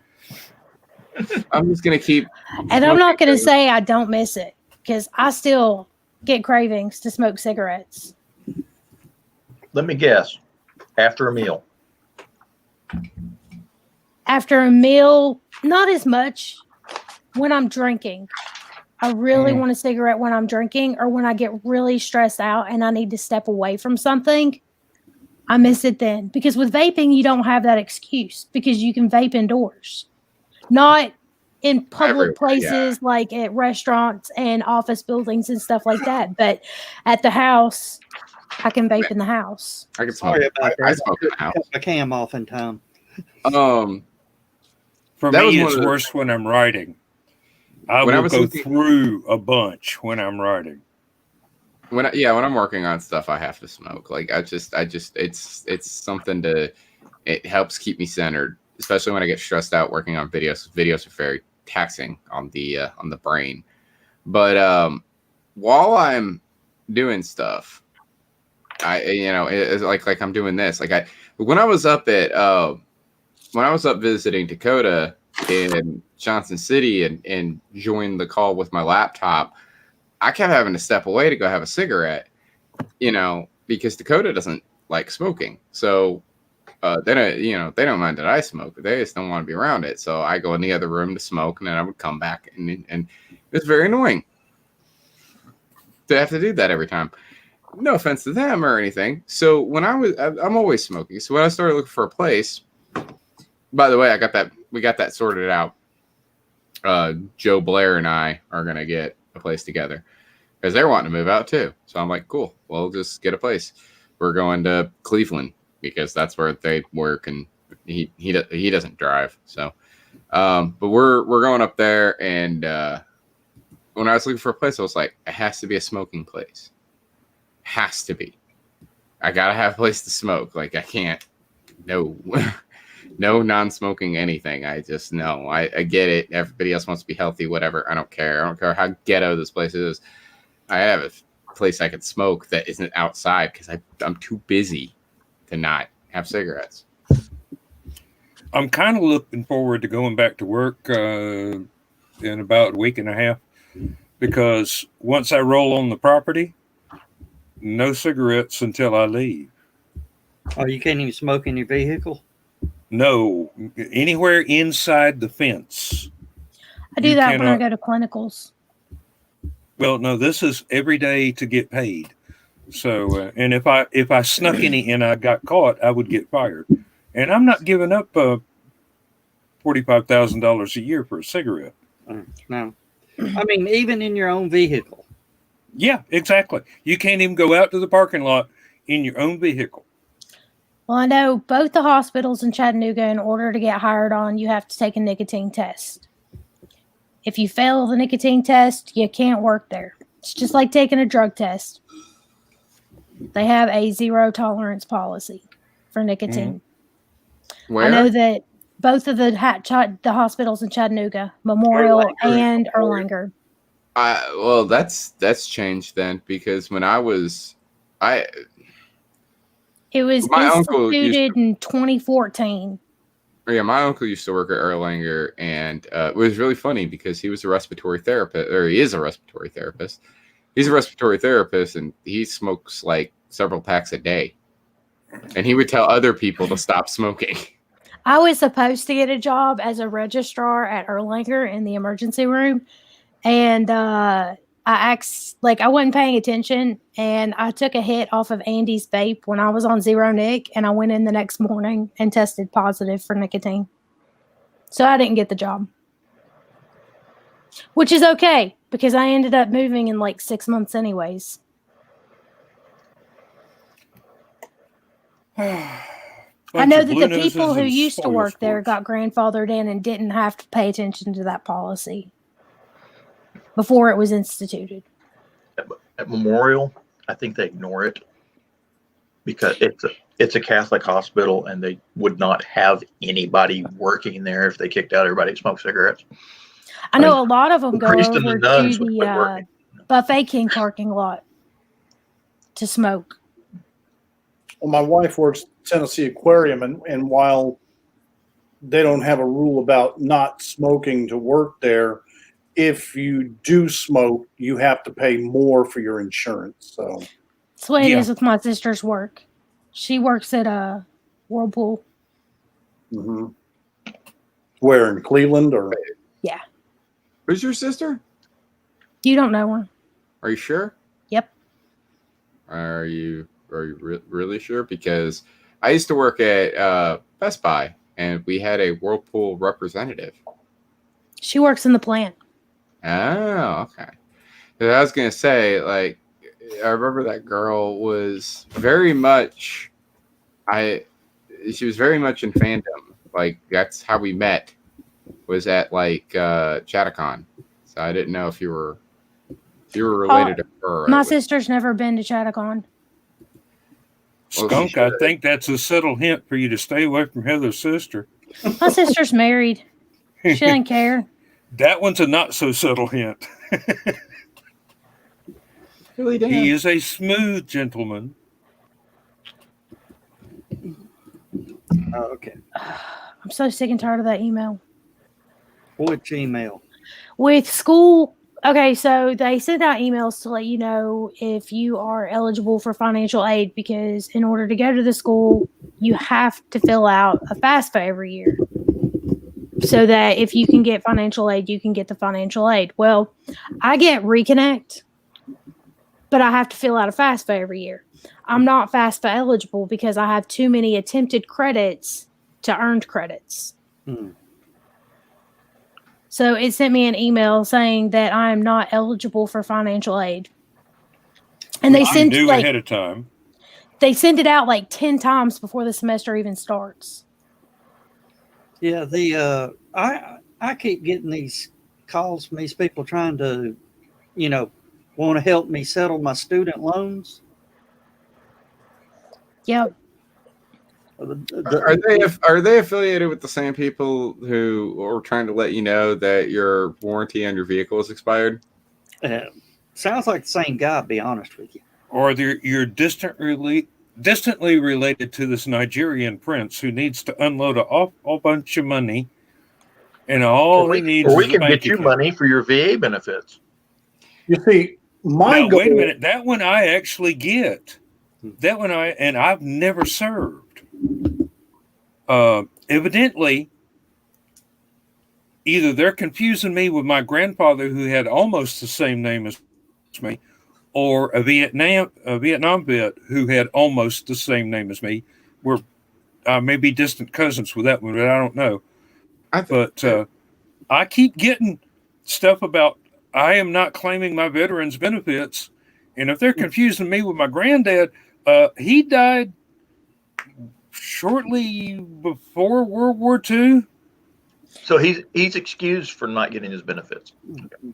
I'm just gonna keep. And I'm not going to say I don't miss it, because I still get cravings to smoke cigarettes. Let me guess. After a meal. After a meal, not as much. When I'm drinking, I really want a cigarette when I'm drinking, or when I get really stressed out and I need to step away from something. I miss it then, because with vaping, you don't have that excuse, because you can vape indoors, not in public places like at restaurants and office buildings and stuff like that. But at the house, I can vape in the house. I can smoke. Sorry about I that. smoke in the house. Cut my cam off in time. For That was me, one it's of the- worse when I'm writing. I When I will was go thinking- through a bunch when I'm writing. When I'm working on stuff, I have to smoke. Like it's something it helps keep me centered, especially when I get stressed out working on videos. Videos are very taxing on the brain. But while I'm doing stuff, it's like I'm doing this. When I was up visiting Dakota in Johnson City and joined the call with my laptop, I kept having to step away to go have a cigarette, because Dakota doesn't like smoking. So they don't mind that I smoke. They just don't want to be around it. So I go in the other room to smoke, and then I would come back, and it's very annoying to have to do that every time. No offense to them or anything. So when I'm always smoking. So when I started looking for a place, by the way, we got that sorted out. Joe Blair and I are gonna get a place together because they're wanting to move out too. So I'm like, cool. We'll just get a place. We're going to Cleveland because that's where they work, and he doesn't drive. So, but we're going up there, and when I was looking for a place, I was like, it has to be a smoking place. Has to be. I gotta have a place to smoke. Like I can't. No. No non-smoking anything. I just know. I get it. Everybody else wants to be healthy, whatever. I don't care. I don't care how ghetto this place is. I have a place I could smoke that isn't outside because I'm too busy to not have cigarettes. I'm kind of looking forward to going back to work in about a week and a half because once I roll on the property, no cigarettes until I leave. Oh, you can't even smoke in your vehicle? No, anywhere inside the fence. I do You that when I cannot- go to clinicals. Well, no, this is every day to get paid. So, and if I snuck any and I got caught, I would get fired. And I'm not giving up $45,000 a year for a cigarette. No. I mean, even in your own vehicle. Yeah, exactly. You can't even go out to the parking lot in your own vehicle. Well, I know both the hospitals in Chattanooga, in order to get hired on, you have to take a nicotine test. If you fail the nicotine test, you can't work there. It's just like taking a drug test. They have a zero tolerance policy for nicotine. Where? I know that both of the hospitals in Chattanooga, Memorial and Erlanger. Well, that's changed then because when It was My uncle used instituted in 2014. my uncle used to work at Erlanger, and it was really funny because he was a respiratory therapist, or he is a respiratory therapist. He's a respiratory therapist, and he smokes like several packs a day. And he would tell other people to stop smoking. I was supposed to get a job as a registrar at Erlanger in the emergency room, and I wasn't paying attention, and I took a hit off of Andy's vape when I was on Zero Nic, and I went in the next morning and tested positive for nicotine. So I didn't get the job, which is okay because I ended up moving in like 6 months anyways. I know that the people who used to work there got grandfathered in and didn't have to pay attention to that policy before it was instituted. At Memorial, I think they ignore it because it's a Catholic hospital, and they would not have anybody working there if they kicked out everybody who smoked cigarettes. I know a lot of them go priests and over the nuns to would quit the working. Buffet King parking lot to smoke. Well, my wife works Tennessee Aquarium, and while they don't have a rule about not smoking to work there, if you do smoke, you have to pay more for your insurance. So That's the way it Yeah. is with my sister's work. She works at a Whirlpool. mhm. Where, in Cleveland or? Who's your sister? You don't know her. Are you sure? Yep. Are you really sure? Because I used to work at Best Buy, and we had a Whirlpool representative. She works in the plant. Oh, okay. 'Cause I was gonna say, like, I remember that girl was very much. She was very much in fandom. Like that's how we met. Was at like Chattacon. So I didn't know if you were related to her. My sister's never been to Chattacon. Well, Skunk, she I should. think that's a subtle hint for you to stay away from Heather's sister. My sister's married. She doesn't care. That one's a not so subtle hint. Really damn. He is a smooth gentleman. Oh, okay. I'm so sick and tired of that email. Which email? With school Okay, so they send out emails to let you know if you are eligible for financial aid because in order to go to the school, you have to fill out a FAFSA every year. So that if you can get financial aid, you can get the financial aid. Well, I get Reconnect, but I have to fill out a FAFSA every year. I'm not FAFSA eligible because I have too many attempted credits to earned credits. Hmm. So it sent me an email saying that I am not eligible for financial aid. And they I send knew like ahead of time. they send it out like 10 times before the semester even starts. Yeah, the I keep getting these calls from these people trying to, want to help me settle my student loans. Yep. Are they affiliated with the same people who are trying to let you know that your warranty on your vehicle is expired? Sounds like the same guy, to be honest with you. Or you're distantly related to this Nigerian prince who needs to unload a whole bunch of money, and all he needs Or we is a can bank get you account. money for your VA benefits. You see, my Now, goal, wait a minute. That one I actually get. That one I've never served. Evidently, either they're confusing me with my grandfather who had almost the same name as me, or a Vietnam vet who had almost the same name as me. We're maybe distant cousins with that one, but I don't know. But I keep getting stuff about I am not claiming my veterans benefits, and if they're confusing me with my granddad, he died shortly before World War II. So he's excused for not getting his benefits.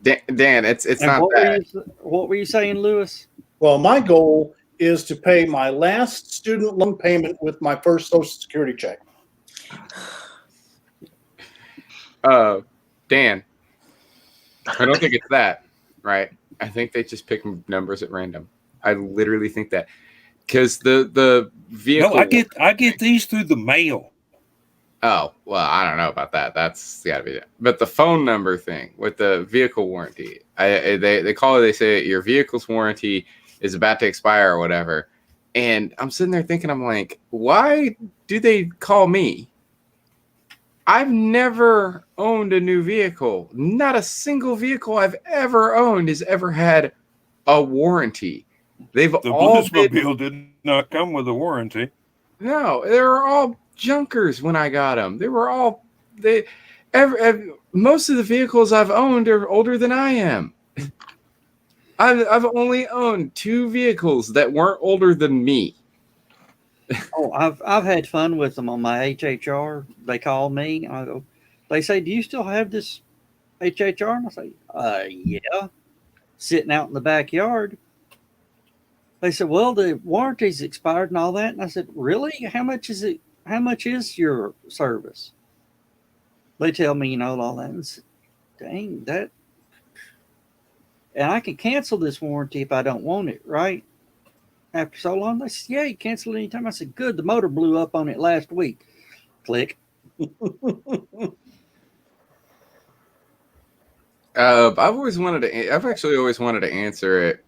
Dan, it's And not what that. what were you saying, Lewis? well, my goal is to pay my last student loan payment with my first Social Security check. Dan, I don't think it's that, right? I think they just pick numbers at random. I literally think that because the vehicle. No, I get these through the mail. Oh, well, I don't know about that. That's got to be it. But the phone number thing with the vehicle warranty, they call it. They say your vehicle's warranty is about to expire or whatever. And I'm sitting there thinking, I'm like, why do they call me? I've never owned a new vehicle. Not a single vehicle I've ever owned has ever had a warranty. They've The all been, Bluesmobile did not come with a warranty. no, they were all junkers when I got them. They were all most of the vehicles I've owned are older than I am. I've only owned 2 vehicles that weren't older than me. Oh, I've had fun with them on my HHR. They call me. I go. They say, "Do you still have this HHR?" And I say, "Yeah." Sitting out in the backyard. They said, "Well, the warranty's expired and all that." And I said, "Really? How much is it? How much is your service?" They tell me, all that. And I said, dang, that. And I can cancel this warranty if I don't want it, right? After so long, they said, "Yeah, you cancel it anytime." I said, "Good. The motor blew up on it last week." Click. I've actually always wanted to answer it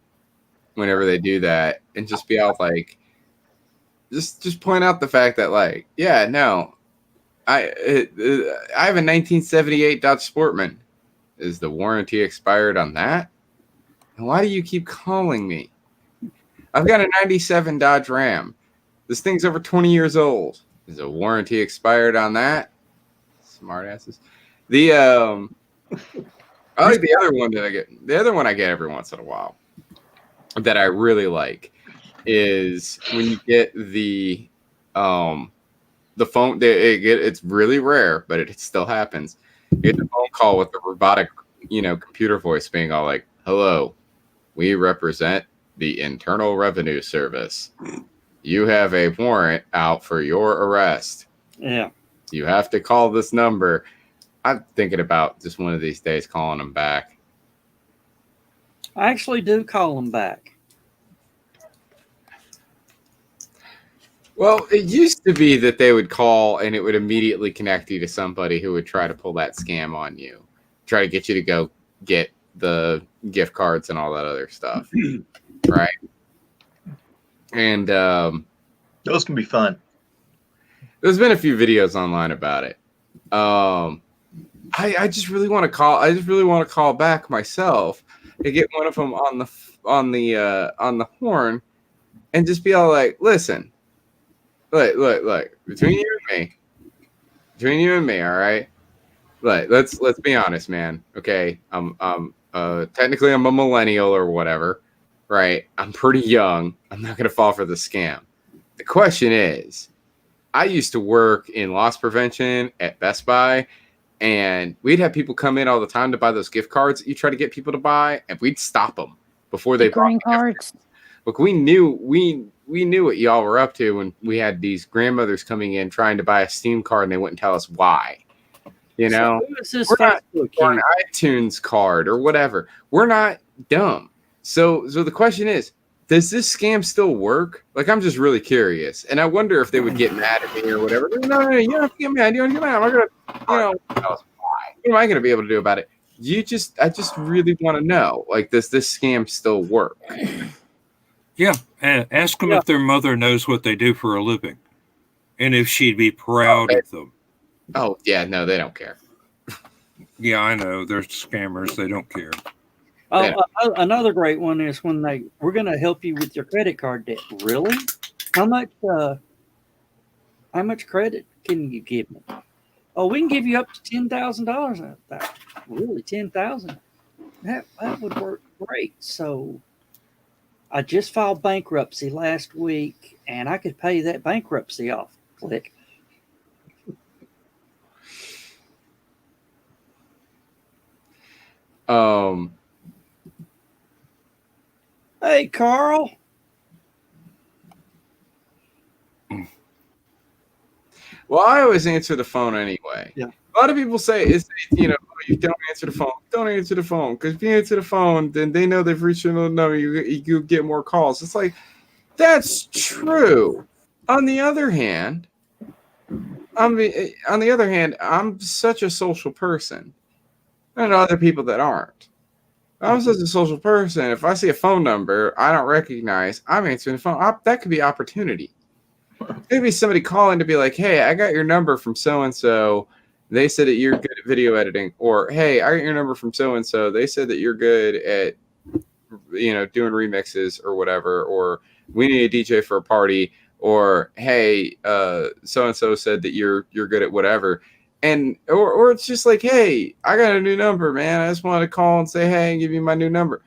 whenever they do that and just be out like, just point out the fact that like, yeah, no, I have a 1978 Dodge Sportman. Is the warranty expired on that? And why do you keep calling me? I've got a 97 Dodge Ram. This thing's over 20 years old. Is a warranty expired on that? Smartasses. I like the other one that I get. The other one I get every once in a while that I really like is when you get the phone. It's really rare, but it still happens. You get the phone call with the robotic, computer voice being all like, "Hello, we represent the Internal Revenue Service. You have a warrant out for your arrest. Yeah. You have to call this number." I'm thinking about just one of these days calling them back. I actually do call them back. Well, it used to be that they would call and it would immediately connect you to somebody who would try to pull that scam on you, try to get you to go get the gift cards and all that other stuff, right? And Those can be fun. there's been a few videos online about it. I just really want to call. I just really want to call back myself and get one of them on the horn, and just be all like, "Listen, look, between you and me, all right. Like, let's be honest, man. Okay, technically I'm a millennial or whatever, right? I'm pretty young. I'm not gonna fall for the scam. The question is, I used to work in loss prevention at Best Buy, and we'd have people come in all the time to buy those gift cards that you try to get people to buy, and we'd stop them before they bought Green the gift cards. Look, we knew what y'all were up to when we had these grandmothers coming in trying to buy a Steam card, and they wouldn't tell us why. You know, So who is this we're not- Facebook or an user? iTunes card or whatever. We're not dumb. So the question is, does this scam still work? Like, I'm just really curious, and I wonder if they would get mad at me or whatever. No, you don't have to get mad. You don't get mad. I'm not gonna, tell us why. What am I gonna be able to do about it? I just really want to know. Like, does this scam still work? Yeah, and ask them if their mother knows what they do for a living, and if she'd be proud of them. Oh yeah, no, they don't care. Yeah, I know. They're scammers. They don't care. Yeah. Another great one is when we're going to help you with your credit card debt. Really? How much credit can you give me? Oh, we can give you up to $10,000. Really, $10,000? That would work great. So I just filed bankruptcy last week, and I could pay that bankruptcy off. Click. Hey, Carl. Well, I always answer the phone anyway. Yeah. A lot of people say, you don't answer the phone. Don't answer the phone. Because if you answer the phone, then they know they've reached another number. You get more calls. It's like, that's true. On the other hand, I'm such a social person. I know other people that aren't. I'm such a social person. If I see a phone number I don't recognize, I'm answering the phone. That could be opportunity. Maybe somebody calling to be like, "Hey, I got your number from so and so. They said that you're good at video editing." Or, "Hey, I got your number from so and so. They said that you're good at, doing remixes or whatever. Or we need a DJ for a party. Or, hey, so and so said that you're good at whatever." And or it's just like, "Hey, I got a new number, man. I just wanted to call and say hey and give you my new number."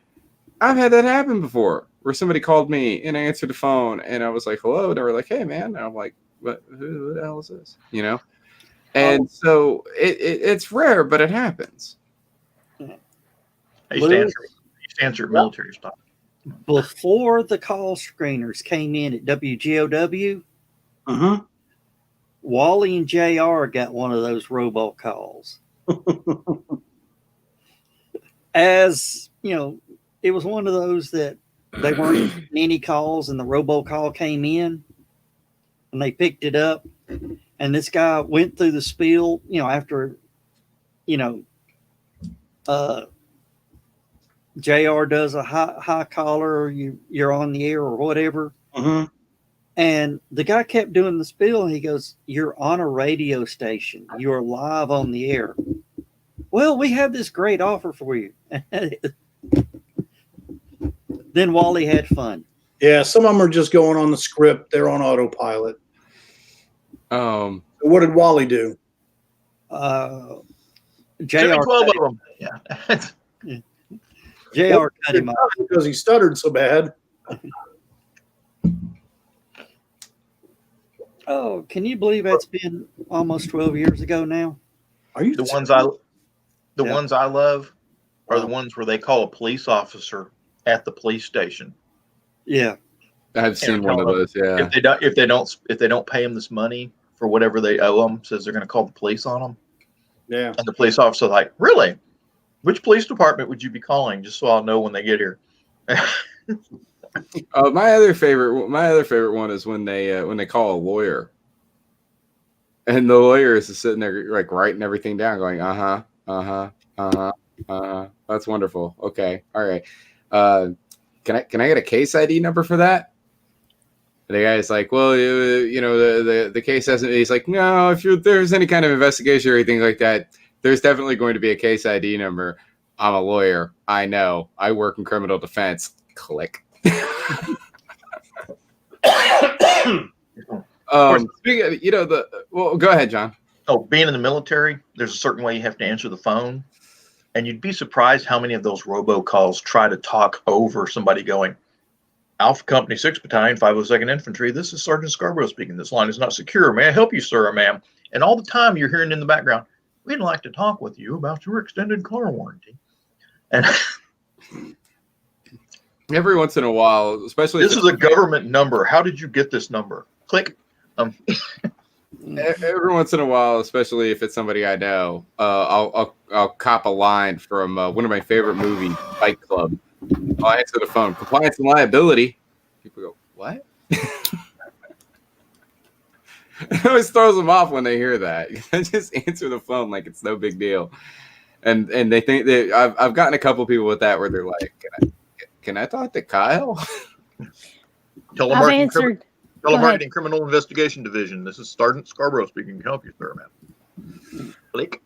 I've had that happen before, where somebody called me and I answered the phone and I was like, "Hello," and they were like, "Hey, man," and I'm like, "What? Who the hell is this?" And so it's rare, but it happens. I used to answer military stuff. Before the call screeners came in at WGOW, Wally and JR got one of those robocalls. As you know, it was one of those that they weren't getting any calls, and the robocall came in, and they picked it up, and this guy went through the spiel. After JR does a high caller, you're on the air or whatever. And the guy kept doing the spiel. And he goes, "You're on a radio station. You're live on the air. Well, we have this great offer for you." Then Wally had fun. Yeah, some of them are just going on the script. They're on autopilot. What did Wally do? JR 12 of them. Yeah. JR cut him off. Because he stuttered so bad. Oh, can you believe that's been almost 12 years ago now? Are you The ones I love are the ones where they call a police officer at the police station. Yeah. I've seen one of those. Yeah. If they don't pay them this money for whatever they owe them, says they're going to call the police on them. Yeah. And the police officer like, "Really? Which police department would you be calling? Just so I'll know when they get here." My other favorite one is when they call a lawyer, and the lawyer is just sitting there like writing everything down, going, That's wonderful. Okay. All right. Can I get a case ID number for that? The guy's like, well, the case hasn't. He's like, no, if there's any kind of investigation or anything like that, there's definitely going to be a case ID number. I'm a lawyer. I know. I work in criminal defense. Click. Go ahead, John. Oh, being in the military, there's a certain way you have to answer the phone. And you'd be surprised how many of those robocalls try to talk over somebody going, Alpha Company 6 Battalion, 502nd Infantry, this is Sergeant Scarborough speaking. This line is not secure. May I help you, sir or ma'am? And all the time you're hearing in the background, we'd like to talk with you about your extended car warranty. And every once in a while, especially this is a government number. How did you get this number? Click. Every once in a while, especially if it's somebody I know, I'll cop a line from one of my favorite movies, Fight Club. I'll answer the phone. Compliance and liability. People go, what? It always throws them off when they hear that. I just answer the phone like it's no big deal, and they think that I've gotten a couple people with that where they're like, can I talk to Kyle? Telemarketing Criminal Investigation Division. This is Sergeant Scarborough speaking. Can I help you, sir, ma'am? Click.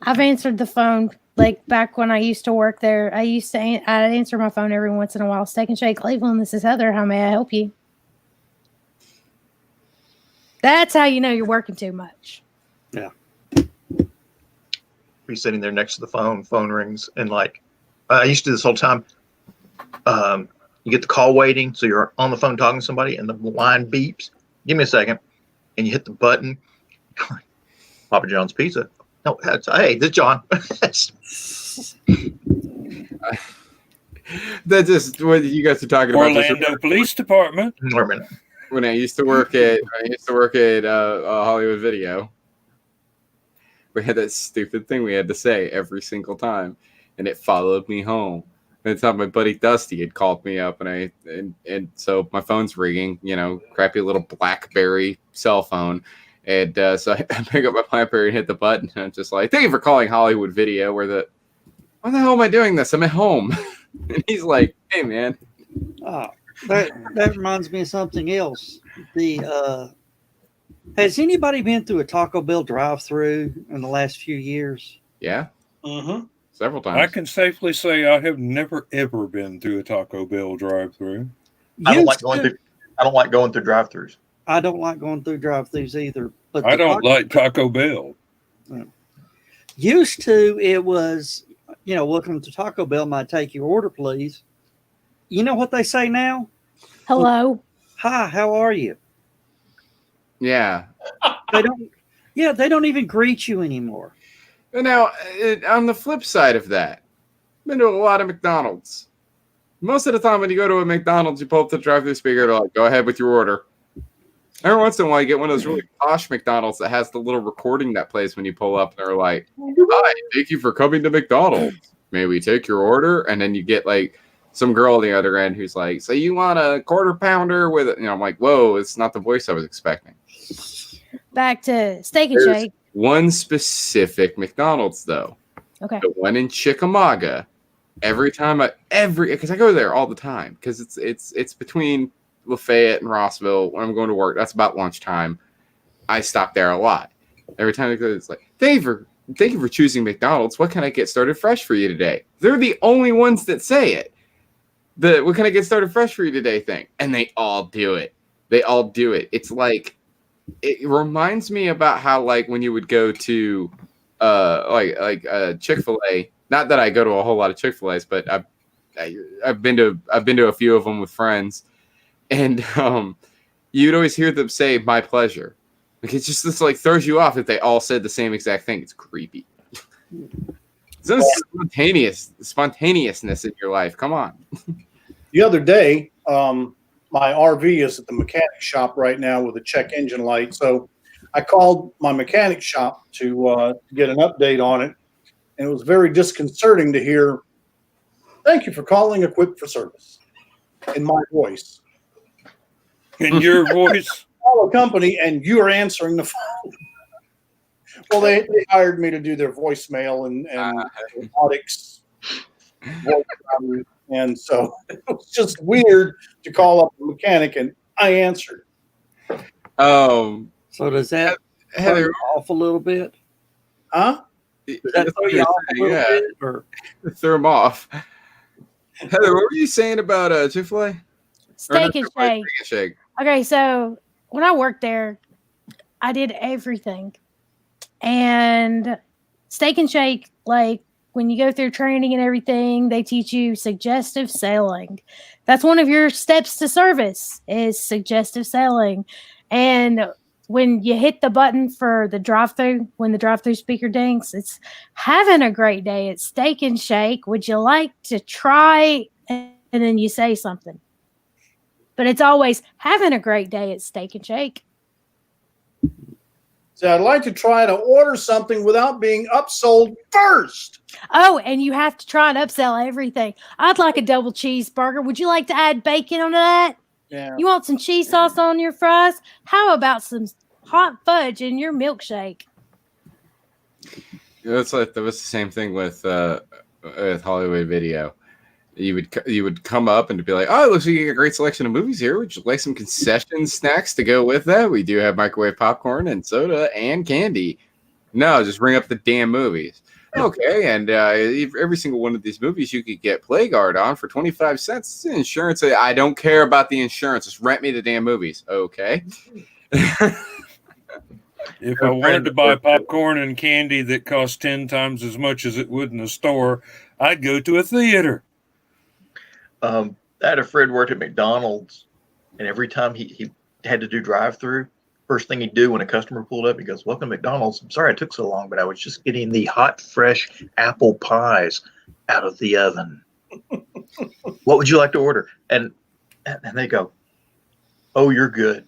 I've answered the phone like back when I used to work there. I'd answer my phone every once in a while. Steak and Shake Cleveland. This is Heather. How may I help you? That's how you know you're working too much. Yeah. Be sitting there next to the phone rings, and like I used to do this all the time. You get the call waiting, so you're on the phone talking to somebody, and the line beeps. Give me a second, and you hit the button. Papa John's Pizza. No, hey, this is John. That's just what you guys are talking about. Orlando Police Department. When I used to work at Hollywood Video, we had that stupid thing we had to say every single time, and it followed me home. And it's not my buddy Dusty had called me up, and so my phone's ringing, crappy little BlackBerry cell phone. And so I pick up my BlackBerry and hit the button, and I'm just like, thank you for calling Hollywood Video. Why the hell am I doing this? I'm at home. And he's like, hey, man. Oh, that reminds me of something else. Has anybody been through a Taco Bell drive-thru in the last few years? Yeah. Mm-hmm. Several times. I can safely say I have never ever been through a Taco Bell drive-thru. I don't like going through drive-thrus. I don't like going through drive-thrus either. But I don't like Taco Bell. Used to, it was, welcome to Taco Bell. Might take your order, please. You know what they say now? Hello. Hi, how are you? Yeah. They don't even greet you anymore. Now, on the flip side of that, I've been to a lot of McDonald's. Most of the time when you go to a McDonald's, you pull up the drive-thru speaker, they're like, go ahead with your order. Every once in a while, you get one of those really posh McDonald's that has the little recording that plays when you pull up, and they're like, hi, thank you for coming to McDonald's. May we take your order? And then you get like some girl on the other end who's like, so you want a quarter pounder with it? I'm like, whoa, it's not the voice I was expecting. Back to Steak and Shake. One specific McDonald's though. Okay. The one in Chickamauga. Because I go there all the time because it's between Lafayette and Rossville when I'm going to work. That's about lunchtime. I stop there a lot. Every time I go, it's like, thank you for choosing McDonald's. What can I get started fresh for you today? They're the only ones that say it. The what can I get started fresh for you today thing. And they all do it. It's like, it reminds me about how like when you would go to Chick-fil-A. Not that I go to a whole lot of Chick-fil-A's, but I've been to a few of them with friends. And you'd always hear them say "my pleasure." Like it's just this like throws you off if they all said the same exact thing. It's creepy. There's spontaneousness in your life. Come on. The other day, my RV is at the mechanic shop right now with a check engine light. So I called my mechanic shop to get an update on it, and it was very disconcerting to hear, "Thank you for calling Equip for Service," in my voice. In your voice? Call a company and you are answering the phone. Well, they hired me to do their voicemail and robotics voice routers, and so it was just weird to call up a mechanic, and I answered. Um, So does that throw Heather, you off a little bit? Huh? Does that throw you off a little bit? Or throw him off. Heather, what were you saying about Chick-fil-A? Steak and Chick-fil-A, Shake. Steak and Shake. Okay, so when I worked there, I did everything. And Steak and Shake, like when you go through training and everything, they teach you suggestive selling. That's one of your steps to service is suggestive selling. And when you hit the button for the drive-through, when the drive-through speaker dings, it's having a great day at Steak and Shake. Would you like to try? And then you say something. But it's always having a great day at Steak and Shake. So I'd like to try to order something without being upsold first. Oh, and you have to try and upsell everything. I'd like a double cheeseburger. Would you like to add bacon onto that? Yeah. You want some cheese sauce on your fries? How about some hot fudge in your milkshake? It's like that was the same thing with Hollywood Video. You would come up and be like, "Oh, it looks like you get a great selection of movies here. Would you like some concession snacks to go with that? We do have microwave popcorn and soda and candy." No, just bring up the damn movies. Okay, and every single one of these movies you could get Playguard on for 25 cents. Insurance, I don't care about the insurance. Just rent me the damn movies. Okay. If I wanted to buy popcorn and candy that cost 10 times as much as it would in a store, I'd go to a theater. I had a friend worked at McDonald's, and every time he had to do drive-through, first thing he'd do when a customer pulled up, he goes, "Welcome to McDonald's. I'm sorry it took so long, but I was just getting the hot, fresh apple pies out of the oven. What would you like to order?" And they go, "Oh, you're good."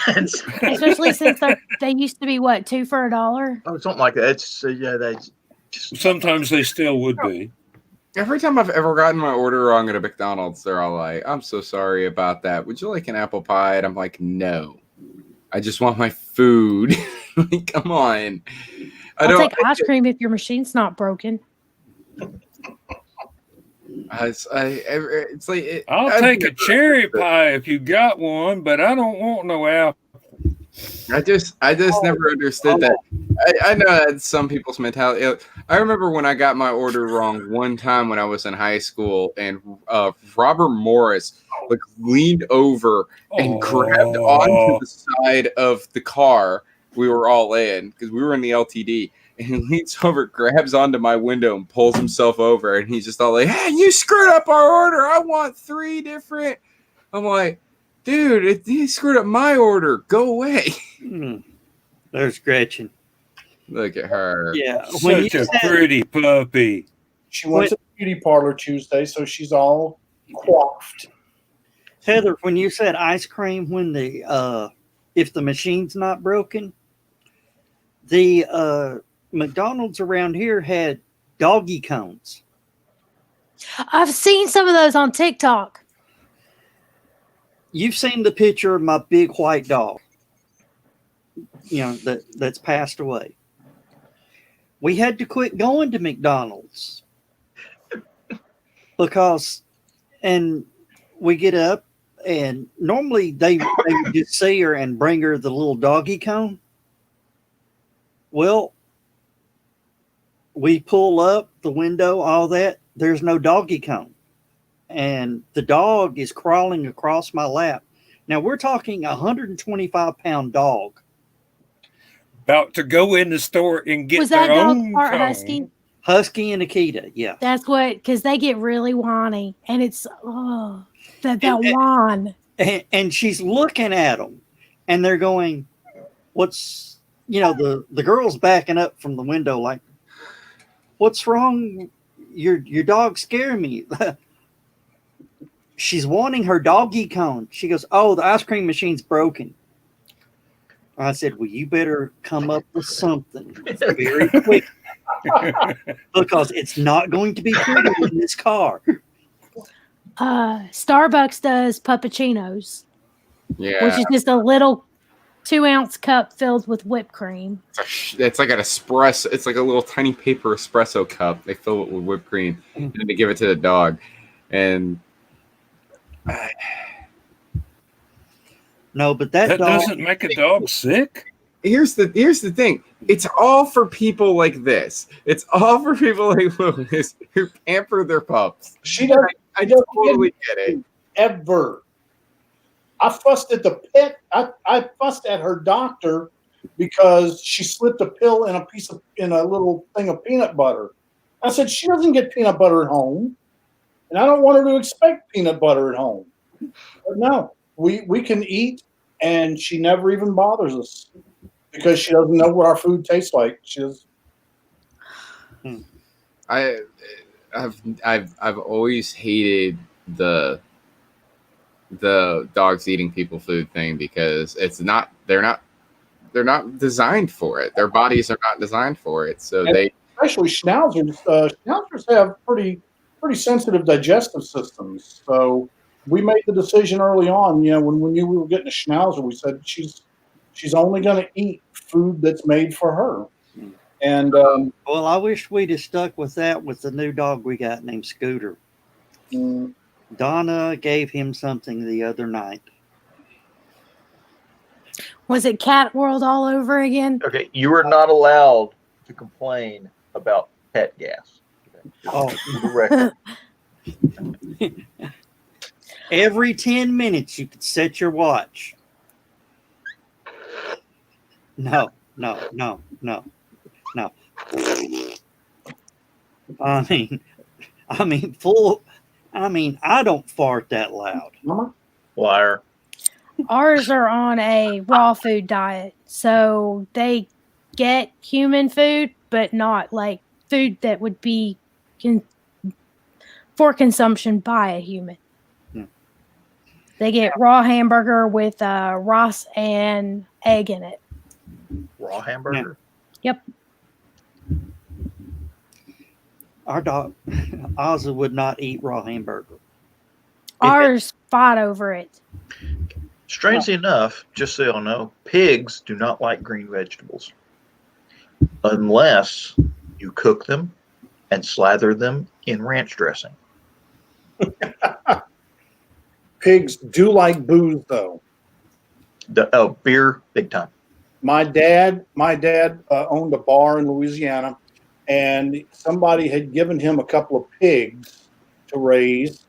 Especially since they used to be, what, 2 for $1? Oh, something like that. It's yeah, they just Sometimes they still would be. Every time I've ever gotten my order wrong at a McDonald's, they're all like, "I'm so sorry about that. Would you like an apple pie?" And I'm like, "No, I just want my food." Like, come on. I'll take ice cream if your machine's not broken. It's like I'll take a cherry pie if you got one, but I don't want no apple. I just never understood that. I know that's some people's mentality. I remember when I got my order wrong one time when I was in high school, and Robert Morris like leaned over and grabbed onto the side of the car we were all in because we were in the LTD. And he leans over, grabs onto my window, and pulls himself over. And he's just all like, "Hey, you screwed up our order. I want 3 different." I'm like, "Dude, he screwed up my order. Go away." There's Gretchen. Look at her. Yeah. Such a pretty puppy. She went to the beauty parlor Tuesday, so she's all coiffed. Heather, when you said ice cream, when if the machine's not broken, the McDonald's around here had doggy cones. I've seen some of those on TikTok. You've seen the picture of my big white dog, that's passed away. We had to quit going to McDonald's because, and we get up, and normally they would just see her and bring her the little doggy cone. Well, we pull up the window, all that. There's no doggy cone. And the dog is crawling across my lap. Now, we're talking a 125-pound dog. About to go in the store and get Was that their dog own part cone. husky? Husky and Akita, yeah. That's what, because they get really whiny. And it's, that whine. And she's looking at them. And they're going, what's, the girl's backing up from the window like, "What's wrong? Your dog scared me." She's wanting her doggy cone. She goes, "Oh, the ice cream machine's broken." I said, "Well, you better come up with something very quick because it's not going to be pretty in this car." Starbucks does puppuccinos, Yeah. which is just a little 2-ounce cup filled with whipped cream. It's like an espresso. It's like a little tiny paper espresso cup. They fill it with whipped cream and they give it to the dog. And No, but that That dog. doesn't make a dog sick. here's the thing. It's all for people like this. It's all for people like Lewis who pamper their pups. She doesn't I doesn't totally get it. ever. I fussed at the pet. I fussed at her doctor because she slipped a pill in a little thing of peanut butter. I said she doesn't get peanut butter at home, and I don't want her to expect peanut butter at home. But no, we can eat, and she never even bothers us because she doesn't know what our food tastes like. I've always hated the dogs eating people food thing because they're not designed for it. Their bodies are not designed for it. So And they especially schnauzers. Schnauzers have pretty sensitive digestive systems. So we made the decision early on. You know, when we knew we were getting a schnauzer, we said she's only going to eat food that's made for her. And Well, I wish we'd have stuck with that with the new dog we got named Scooter. Donna gave him something the other night. Was it Cat World all over again? Okay, you are not allowed to complain about pet gas. Oh, For the record. every 10 minutes you could set your watch. No. I don't fart that loud. Mama, Liar. Ours are on a raw food diet, so they get human food, but not like food that would be for consumption by a human. They get raw hamburger with rice and egg in it. Raw hamburger. Yep. Our dog, Ozzy, would not eat raw hamburger. Ours fought over it. Strangely enough, just so y'all know, pigs do not like green vegetables unless you cook them and slather them in ranch dressing. pigs do like booze, though. Beer, big time. My dad owned a bar in Louisiana, and somebody had given him a couple of pigs to raise.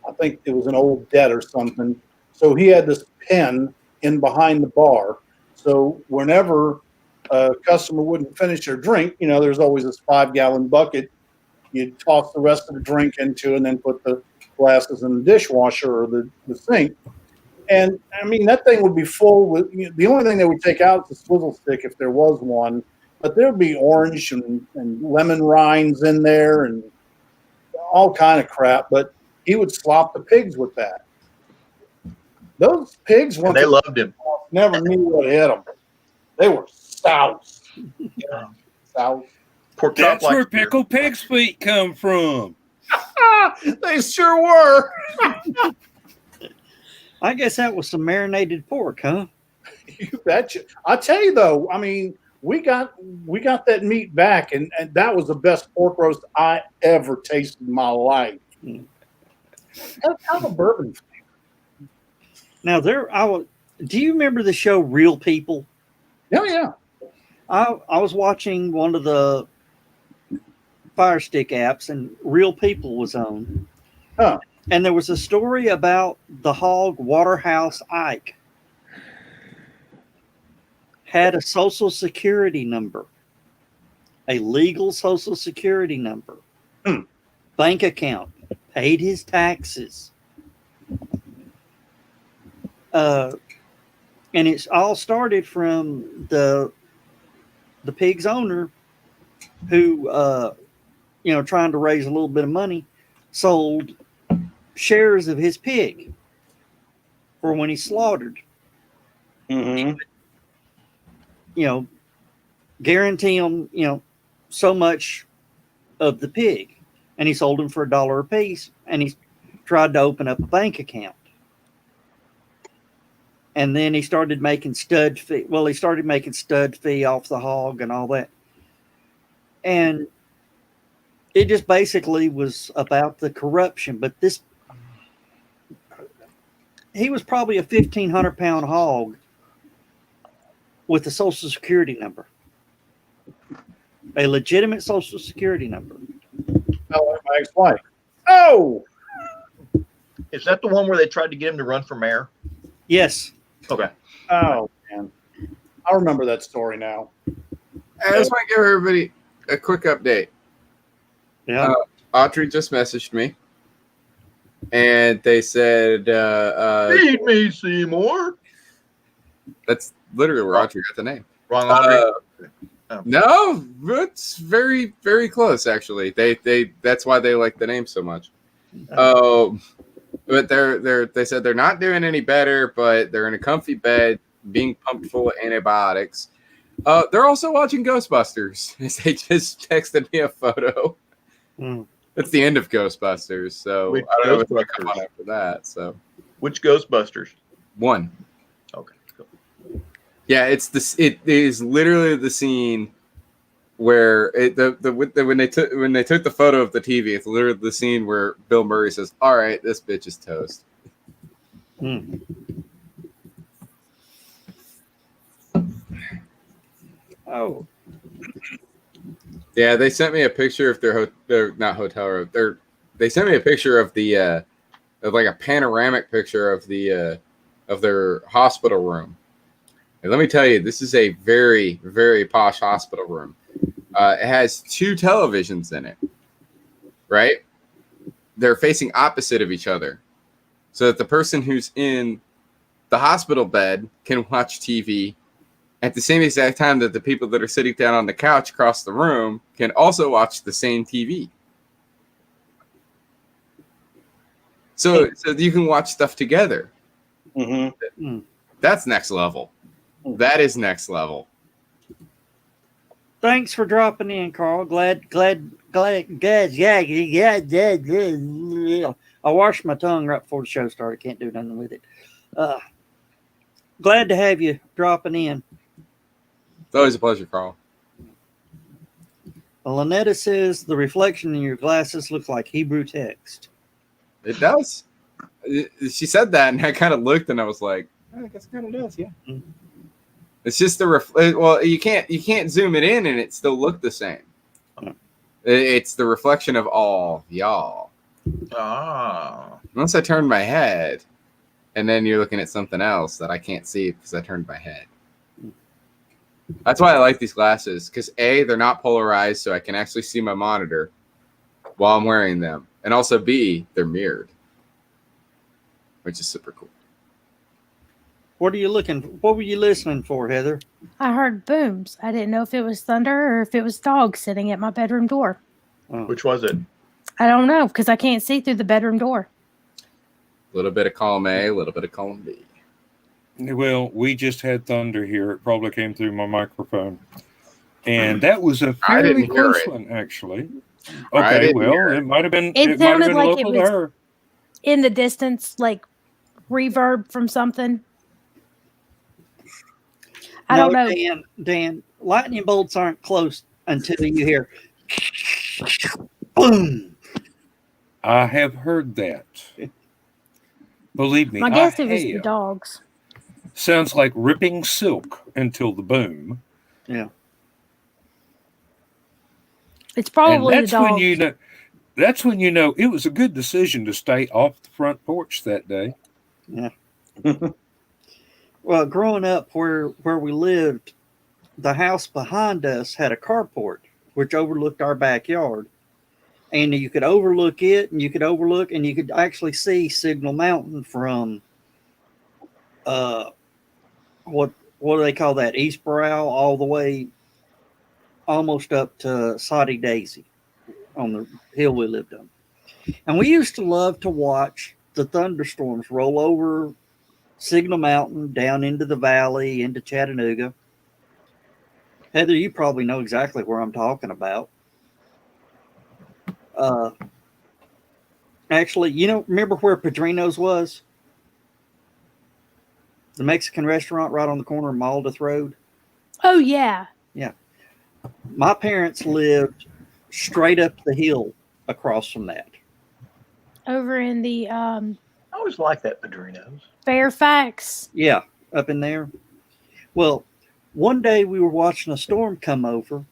I think it was an old debt or something. So he had this pen in behind the bar. So whenever a customer wouldn't finish their drink, you know, there's always this 5-gallon bucket you'd toss the rest of the drink into and then put the glasses in the dishwasher or the sink. And I mean, that thing would be full with, you know, the only thing they would take out is the swivel stick if there was one, but there'd be orange and lemon rinds in there and all kind of crap. But he would slop the pigs with that. Those pigs, And they loved him. never knew what hit them. They were souse. Souse. Pork chop That's where likes beer. pickled pig's feet come from. They sure were. I guess that was some marinated pork, huh? You betcha. I tell you though, I mean, we got that meat back, and that was the best pork roast I ever tasted in my life. Have a bourbon. Now do you remember the show Real People? Yeah. I was watching one of the Fire Stick apps, and Real People was on. Huh. And there was a story about the hog Waterhouse Ike. Had a social security number, a legal social security number, bank account, paid his taxes. And it's all started from the pig's owner who, trying to raise a little bit of money, sold shares of his pig for when he slaughtered. Mm-hmm. Guarantee him, so much of the pig. And he sold them for $1 a piece. And he tried to open up a bank account. And then he started making stud fee. Well, he started making stud fee off the hog and all that. And it just basically was about the corruption. But he was probably a 1,500-pound hog with a social security number, a legitimate social security number. Oh, like my ex-wife. Oh, Is that the one where they tried to get him to run for mayor? Yes. Okay. oh, man. I remember that story now. I just want to give everybody a quick update. Yeah. Audrey just messaged me, and they said Feed me, Seymour. that's literally where Audrey got the name. Wrong Audrey. No, it's very, very close actually. They that's why they like the name so much. But they said they're not doing any better, but they're in a comfy bed, being pumped full of antibiotics. They're also watching Ghostbusters. They just texted me a photo. Mm. It's the end of Ghostbusters, so Which I don't know what's going to come Ghostbusters? on after that. So Which Ghostbusters? one. Okay. Cool. Yeah, it's this. It is literally the scene where when they took the photo of the TV. It's literally the scene where Bill Murray says, "All right, this bitch is toast." Mm. Oh. Yeah, they sent me a picture of their not hotel room. They sent me a picture of the of like a panoramic picture of the of their hospital room. And let me tell you, this is a very, very posh hospital room. It has 2 televisions in it, right? They're facing opposite of each other, so that the person who's in the hospital bed can watch TV at the same exact time that the people that are sitting down on the couch across the room can also watch the same TV. So you can watch stuff together. Mm-hmm. That's next level. That is next level. Thanks for dropping in, Carl. Glad. Yeah. I washed my tongue right before the show started. Can't do nothing with it. Glad to have you dropping in. It's always a pleasure, Carl. Lynetta says the reflection in your glasses looks like Hebrew text. It does. She said that, and I kind of looked, and I was like, I guess it kind of does, yeah. Mm. It's just the well, you can't zoom it in, and it still look the same. Mm. It's the reflection of all y'all. Ah. Once I turned my head, and then you're looking at something else that I can't see because I turned my head. That's why I like these glasses, because A, they're not polarized, so I can actually see my monitor while I'm wearing them. And also B, they're mirrored, which is super cool. What were you listening for, Heather? I heard booms. I didn't know if it was thunder or if it was dogs sitting at my bedroom door. Oh. Which was it? I don't know because I can't see through the bedroom door. A little bit of column A, a little bit of column B. Well, we just had thunder here. It probably came through my microphone. And that was a fairly didn't hear close it. one, actually. I Okay, didn't well, hear it might have been It might have sounded been like local it to was- her. In the distance, like reverb from something. I don't know. Dan, lightning bolts aren't close until you hear boom. I have heard that. Believe me, I guess it was have. the dogs. Sounds like ripping silk until the boom. Yeah. It's probably And the dogs. that's when you know it was a good decision to stay off the front porch that day. Yeah. Well, growing up where we lived, the house behind us had a carport which overlooked our backyard. And you could overlook it, and you could actually see Signal Mountain from what do they call that? East Brow all the way almost up to Soddy Daisy on the hill we lived on. And we used to love to watch the thunderstorms roll over Signal Mountain down into the valley, into Chattanooga. Heather, you probably know exactly where I'm talking about. Actually, remember where Padrino's was? The Mexican restaurant right on the corner of Maldith Road. Oh yeah. My parents lived straight up the hill across from that. Over in the I always like that Padrinos. Fairfax. Yeah, up in there. Well, one day we were watching a storm come over,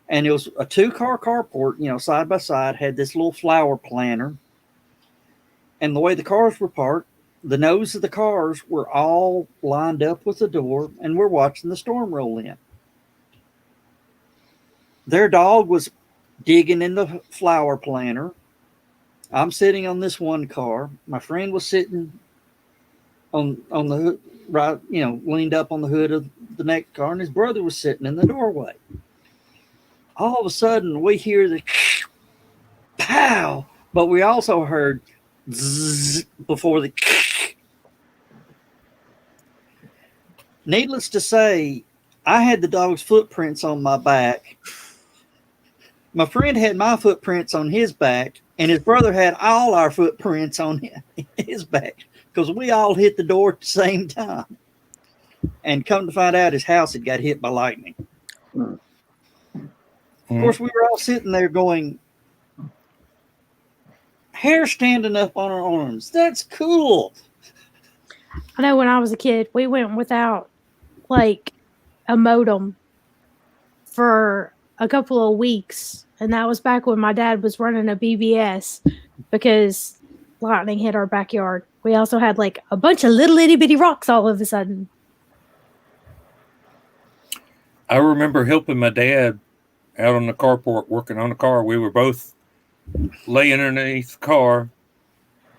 and it was a 2-car carport, side by side, had this little flower planter. And the way the cars were parked, the nose of the cars were all lined up with the door, and we're watching the storm roll in. Their dog was digging in the flower planter. I'm sitting on this one car. My friend was sitting on the hood, right, leaned up on the hood of the next car, and his brother was sitting in the doorway. All of a sudden, we hear the pow, but we also heard zzz before the. Needless to say, I had the dog's footprints on my back. My friend had my footprints on his back, and his brother had all our footprints on his back because we all hit the door at the same time. And come to find out, his house had got hit by lightning. Of course, we were all sitting there going, hair standing up on our arms. That's cool. I know when I was a kid, we went without like a modem for a couple of weeks. And that was back when my dad was running a BBS because lightning hit our backyard. We also had like a bunch of little itty bitty rocks all of a sudden. I remember helping my dad out on the carport working on the car. We were both laying underneath the car.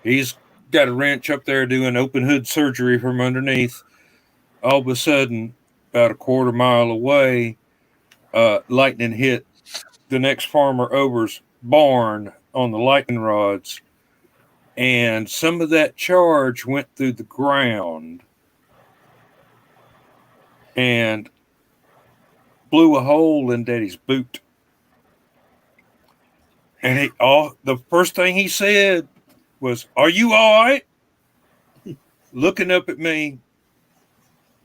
He's got a wrench up there doing open hood surgery from underneath. All of a sudden, about a quarter mile away, lightning hit the next farmer over's barn on the lightning rods, and some of that charge went through the ground and blew a hole in Daddy's boot. And the first thing he said was, "Are you all right?" Looking up at me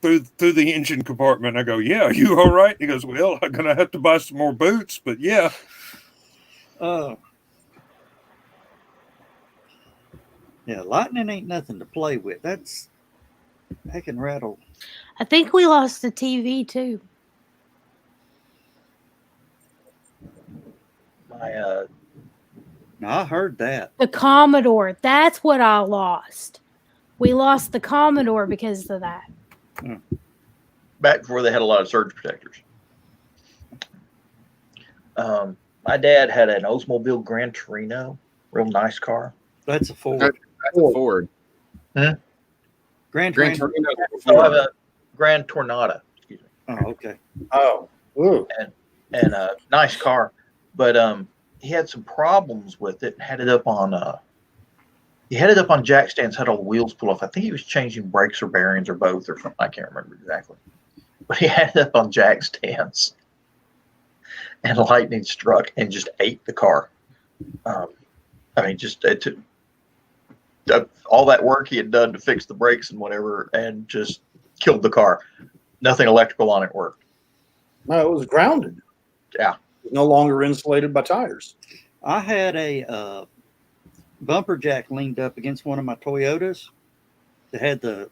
through the engine compartment. I go, "Yeah, are you all right?" He goes, "Well, I'm gonna have to buy some more boots, but yeah." Yeah, lightning ain't nothing to play with. That can rattle. I think we lost the TV too. My I heard that. The Commodore. That's what I lost. We lost the Commodore because of that. back before they had a lot of surge protectors. My dad had an Oldsmobile Gran Torino, real nice car. That's a Ford. That's a Ford. Grand Gran Torino. Torino. So I have a Grand Tornado, excuse me, Oh, okay. Oh, ooh. and a nice car, but he had some problems with it. Had it up on he had it up on jack stands, had all the wheels pull off. I think he was changing brakes or bearings or both or something. I can't remember exactly. But he had it up on jack stands. And lightning struck and just ate the car. I mean, just it took all that work he had done to fix the brakes and whatever, and just killed the car. Nothing electrical on it worked. No, it was grounded. Yeah. It was no longer insulated by tires. I had a bumper jack leaned up against one of my Toyotas that had the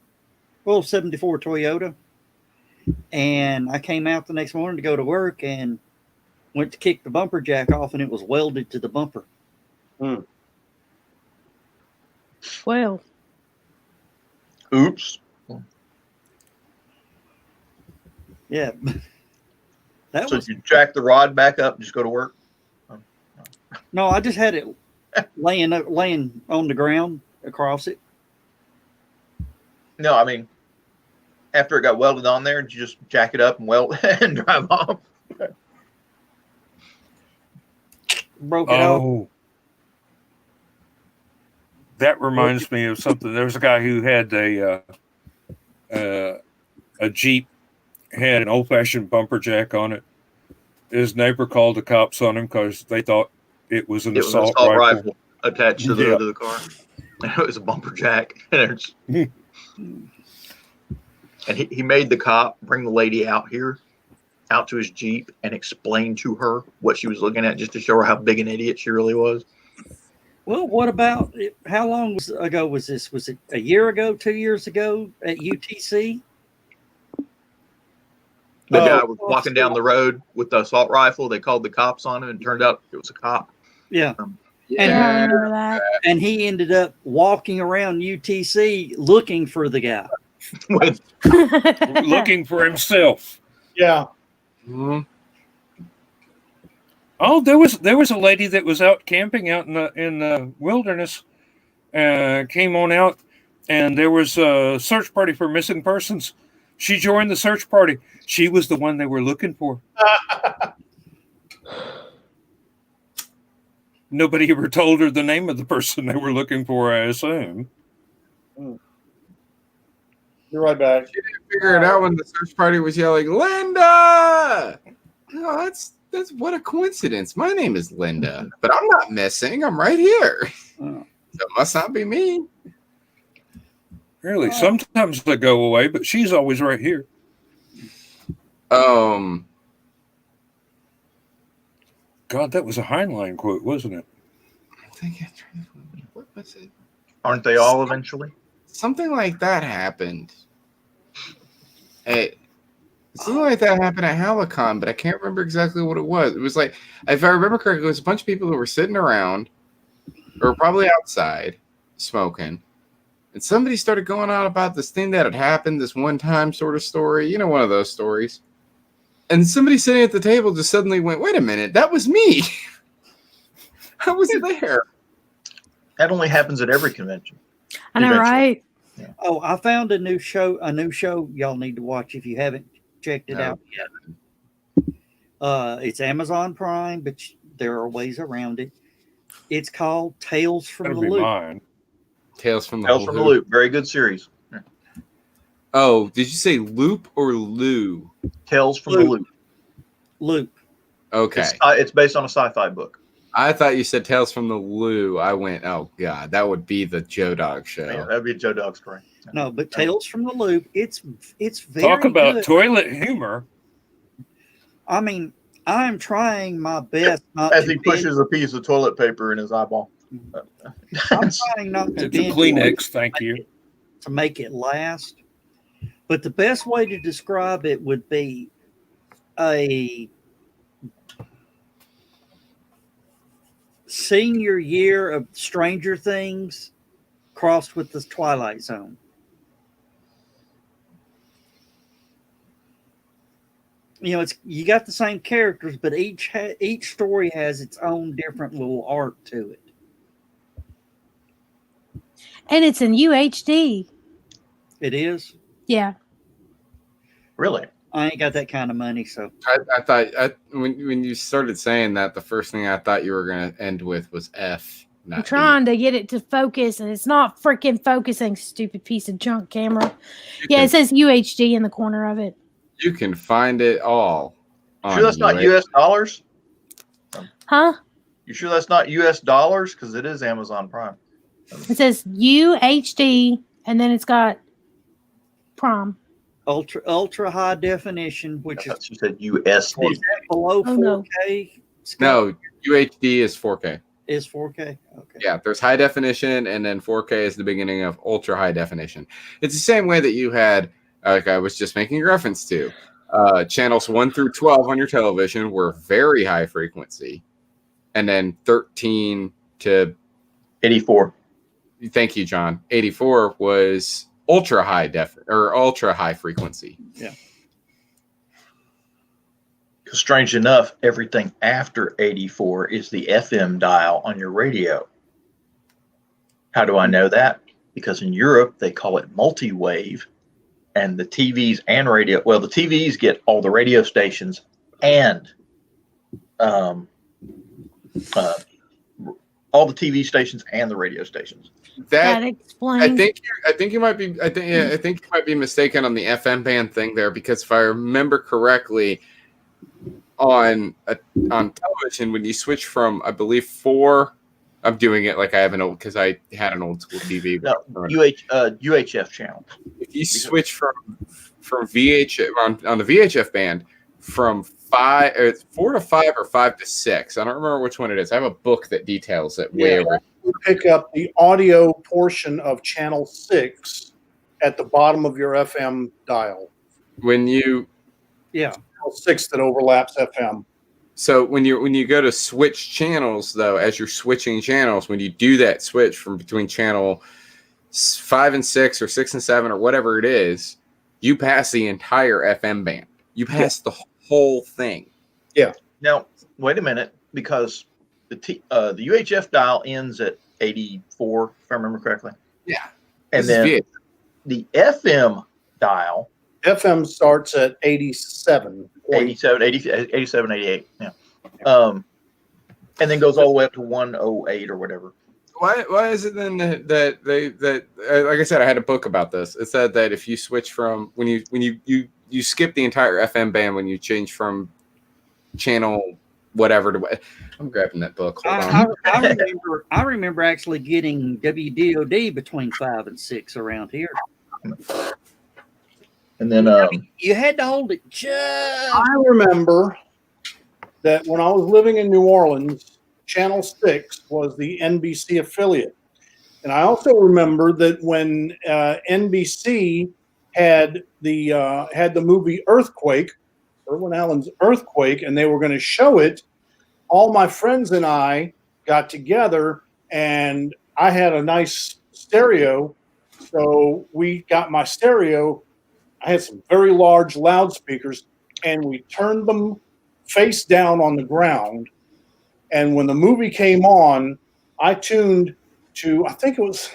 74 Toyota. And I came out the next morning to go to work and went to kick the bumper jack off, and it was welded to the bumper. Well, Oops. Yeah. That So was you jack the rod back up and just go to work? no, I just had it laying on the ground across it. No, I mean, after it got welded on there, did you just jack it up and weld and drive off? Broke it off. Oh, that reminds me of something. There was a guy who had a Jeep, had an old-fashioned bumper jack on it. His neighbor called the cops on him because they thought it was an It was an assault assault rifle. rifle attached to the Yeah. hood of the car. And it was a bumper jack. And it's, And he made the cop bring the lady out to his Jeep and explain to her what she was looking at, just to show her how big an idiot she really was. Well, what about how long ago was this? Was it a year ago, 2 years ago at UTC? The guy was walking down the road with the assault rifle. They called the cops on him, and it turned out it was a cop. Yeah. Yeah, I remember that. And he ended up walking around UTC looking for the guy. Looking for himself. Yeah. Mhm. Oh, there was a lady that was out camping out in the wilderness. Came on out, and there was a search party for missing persons. She joined the search party. She was the one they were looking for. Nobody ever told her the name of the person they were looking for, I assume. You're right back. She didn't figure it out when the search party was yelling, Linda! No, that's what a coincidence. My name is Linda, but I'm not missing. I'm right here. Oh. So it must not be me. Really, sometimes they go away, but she's always right here. Um, God, that was a Heinlein quote, wasn't it? I think what was it? Aren't they all eventually? Something like that happened. Something like that happened at Halicon, but I can't remember exactly what it was. It was like, if I remember correctly, it was a bunch of people who were sitting around, or probably outside, smoking. And somebody started going on about this thing that had happened, this one time sort of story. You know, one of those stories. And somebody sitting at the table just suddenly went, wait a minute, that was me. I was there. That only happens at every convention. I know, Eventually. right? Oh, I found a new show y'all need to watch if you haven't checked it out yet. It's Amazon Prime, but there are ways around it. It's called Tales from That'll the be Loop. mine. Tales from the Tales from the Loop. Very good series. Oh, did you say Loop or Lou? Tales from the Loop. Loop. Okay. It's based on a sci-fi book. I thought you said Tales from the Lou. I went, oh God, that would be the Joe Dog show. Yeah, that'd be a Joe Dog story. No, but Tales from the Loop. It's very Talk about good. toilet humor. I mean, I'm trying my best not As to he pushes a piece of toilet paper in his eyeball. I'm trying not to It's a binge Kleenex, thank you. to make it last. But the best way to describe it would be a senior year of Stranger Things crossed with the Twilight Zone. You know, you got the same characters, but each story has its own different little arc to it. And it's in UHD. It is. Yeah. Really? I ain't got that kind of money, so I thought when you started saying that, the first thing I thought you were going to end with was F. Not I'm trying to get it to focus, and it's not freaking focusing, stupid piece of junk camera. Yeah, it says UHD in the corner of it. You can find it all. Sure that's not US dollars? Huh? You sure that's not US dollars? Because it is Amazon Prime. It says UHD, and then it's got Prime. ultra high definition, which I is thought you said USD. below Oh, no. 4K. No, UHD is 4K. Is 4K. Okay. Yeah, there's high definition, and then 4K is the beginning of ultra high definition. It's the same way that you had, like I was just making reference to, channels 1 through 12 on your television were very high frequency, and then 13 to 84. thank you, John. 84 was ultra high frequency. Yeah. Because strange enough, everything after 84 is the FM dial on your radio. How do I know that? Because in Europe, they call it multi-wave, and the TVs and radio, well, the TVs get all the radio stations and all the TV stations and the radio stations. That explains. I think you might be mistaken on the FM band thing there, because if I remember correctly, on television, when you switch from, I believe, 4, I'm doing it like I have because I had an old school TV. No, UHF channel. If you switch from from VHF on the VHF band from 4 to 5 or 5 to 6. I don't remember which one it is. I have a book that details it way over. You pick up the audio portion of channel 6 at the bottom of your FM dial. When you Channel 6 that overlaps FM. So when you go to switch channels, though, as you're switching channels, when you do that switch from between channel 5 and 6 or 6 and 7 or whatever it is, you pass the entire FM band. You pass the whole thing. Now, wait a minute, because the UHF dial ends at 84, if I remember correctly. Yeah. And This is then VHF. the FM dial, FM starts at 87. 87, 88. Yeah. And then goes all the way up to 108 or whatever. Why is it then that like I said, I had a book about this. It said that if you switch from when you skip the entire FM band when you change from channel whatever to I'm grabbing that book. Hold on. I remember actually getting WDOD between 5 and 6 around here. And then You had to hold it just. I remember that when I was living in New Orleans, Channel 6 was the NBC affiliate. And I also remember that when NBC had the movie Earthquake, Irwin Allen's Earthquake, and they were going to show it, all my friends and I got together, and I had a nice stereo. So we got my stereo. I had some very large loudspeakers, and we turned them face down on the ground. And when the movie came on, I tuned to, I think it was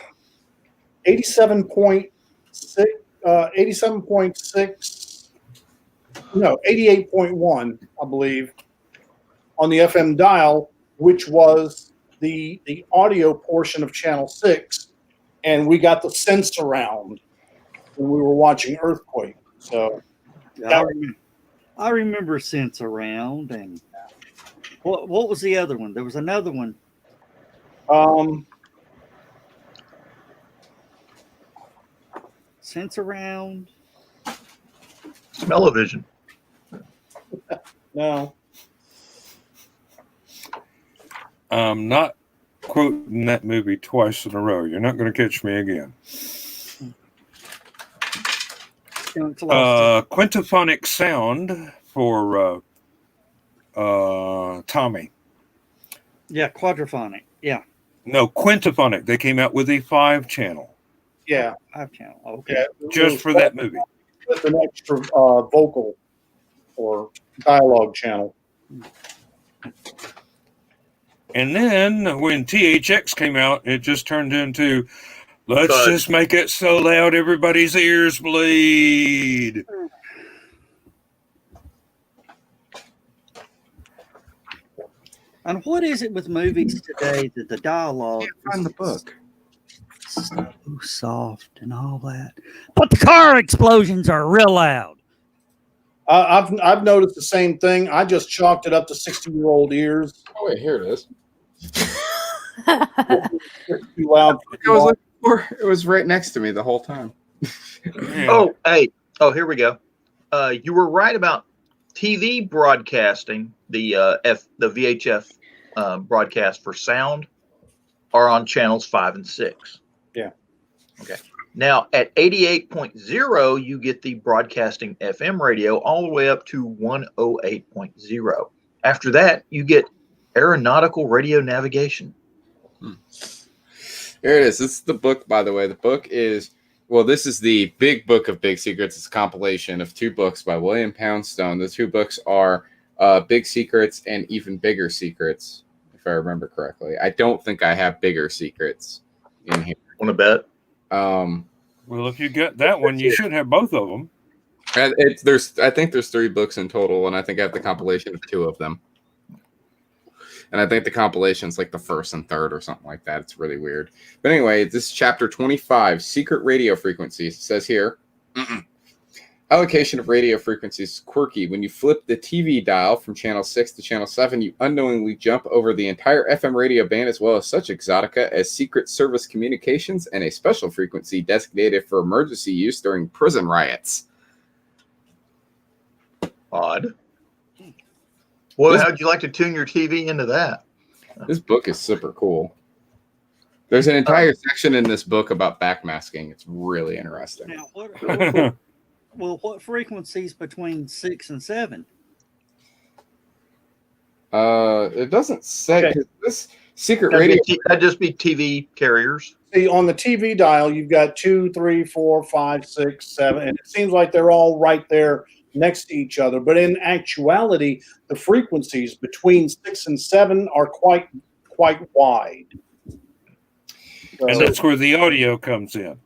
88.1, I believe, on the FM dial, which was the audio portion of Channel 6. And we got the sense around when we were watching Earthquake. So I remember Sense Around, and what was the other one? There was another one. Sense Around. Smell-O-Vision. no. I'm not quoting that movie twice in a row. You're not going to catch me again. Quintaphonic sound for Tommy. Yeah, quadraphonic. Yeah, No, quintaphonic. They came out with a 5-channel Yeah. 5-channel. Okay. Yeah. just for that movie. With an extra vocal or dialogue channel. And then when THX came out, it just turned into, let's Thud. just make it so loud everybody's ears bleed. And what is it with movies today that the dialogue Find the book. is so soft and all that, but the car explosions are real loud? I've noticed the same thing. I just chalked it up to 60-year-old ears. Oh wait, here it is. Too loud. I was looking for. It was right next to me the whole time. Yeah. Oh, hey. Oh, here we go. You were right about TV broadcasting. The VHF broadcast for sound are on channels 5 and 6. Yeah. Okay. Now at 88.0, you get the broadcasting FM radio all the way up to 108.0. After that, you get aeronautical radio navigation. There it is. This is the book, by the way. The book is, well, this is the Big Book of Big Secrets. It's a compilation of 2 books by William Poundstone. The 2 books are Big Secrets and Even Bigger Secrets, if I remember correctly. I don't think I have Bigger Secrets in here. Want to bet? Well, if you get that one, you should have both of them. I think there's 3 books in total, and I think I have the compilation of 2 of them. And I think the compilation's like the 1st and 3rd or something like that. It's really weird. But anyway, this is chapter 25, Secret Radio Frequencies. It says here, allocation of radio frequencies is quirky. When you flip the TV dial from channel 6 to channel 7, you unknowingly jump over the entire FM radio band as well as such exotica as Secret Service communications and a special frequency designated for emergency use during prison riots. Odd. Well, This- how'd you like to tune your TV into that? This book is super cool. There's an entire section in this book about backmasking. It's really interesting. Now, what frequencies between 6 and 7? It doesn't say. Okay. This secret radio. That'd just be TV carriers. See, on the TV dial, you've got 2, 3, 4, 5, 6, 7, and it seems like they're all right there next to each other. But in actuality, the frequencies between 6 and 7 are quite wide. And that's where the audio comes in.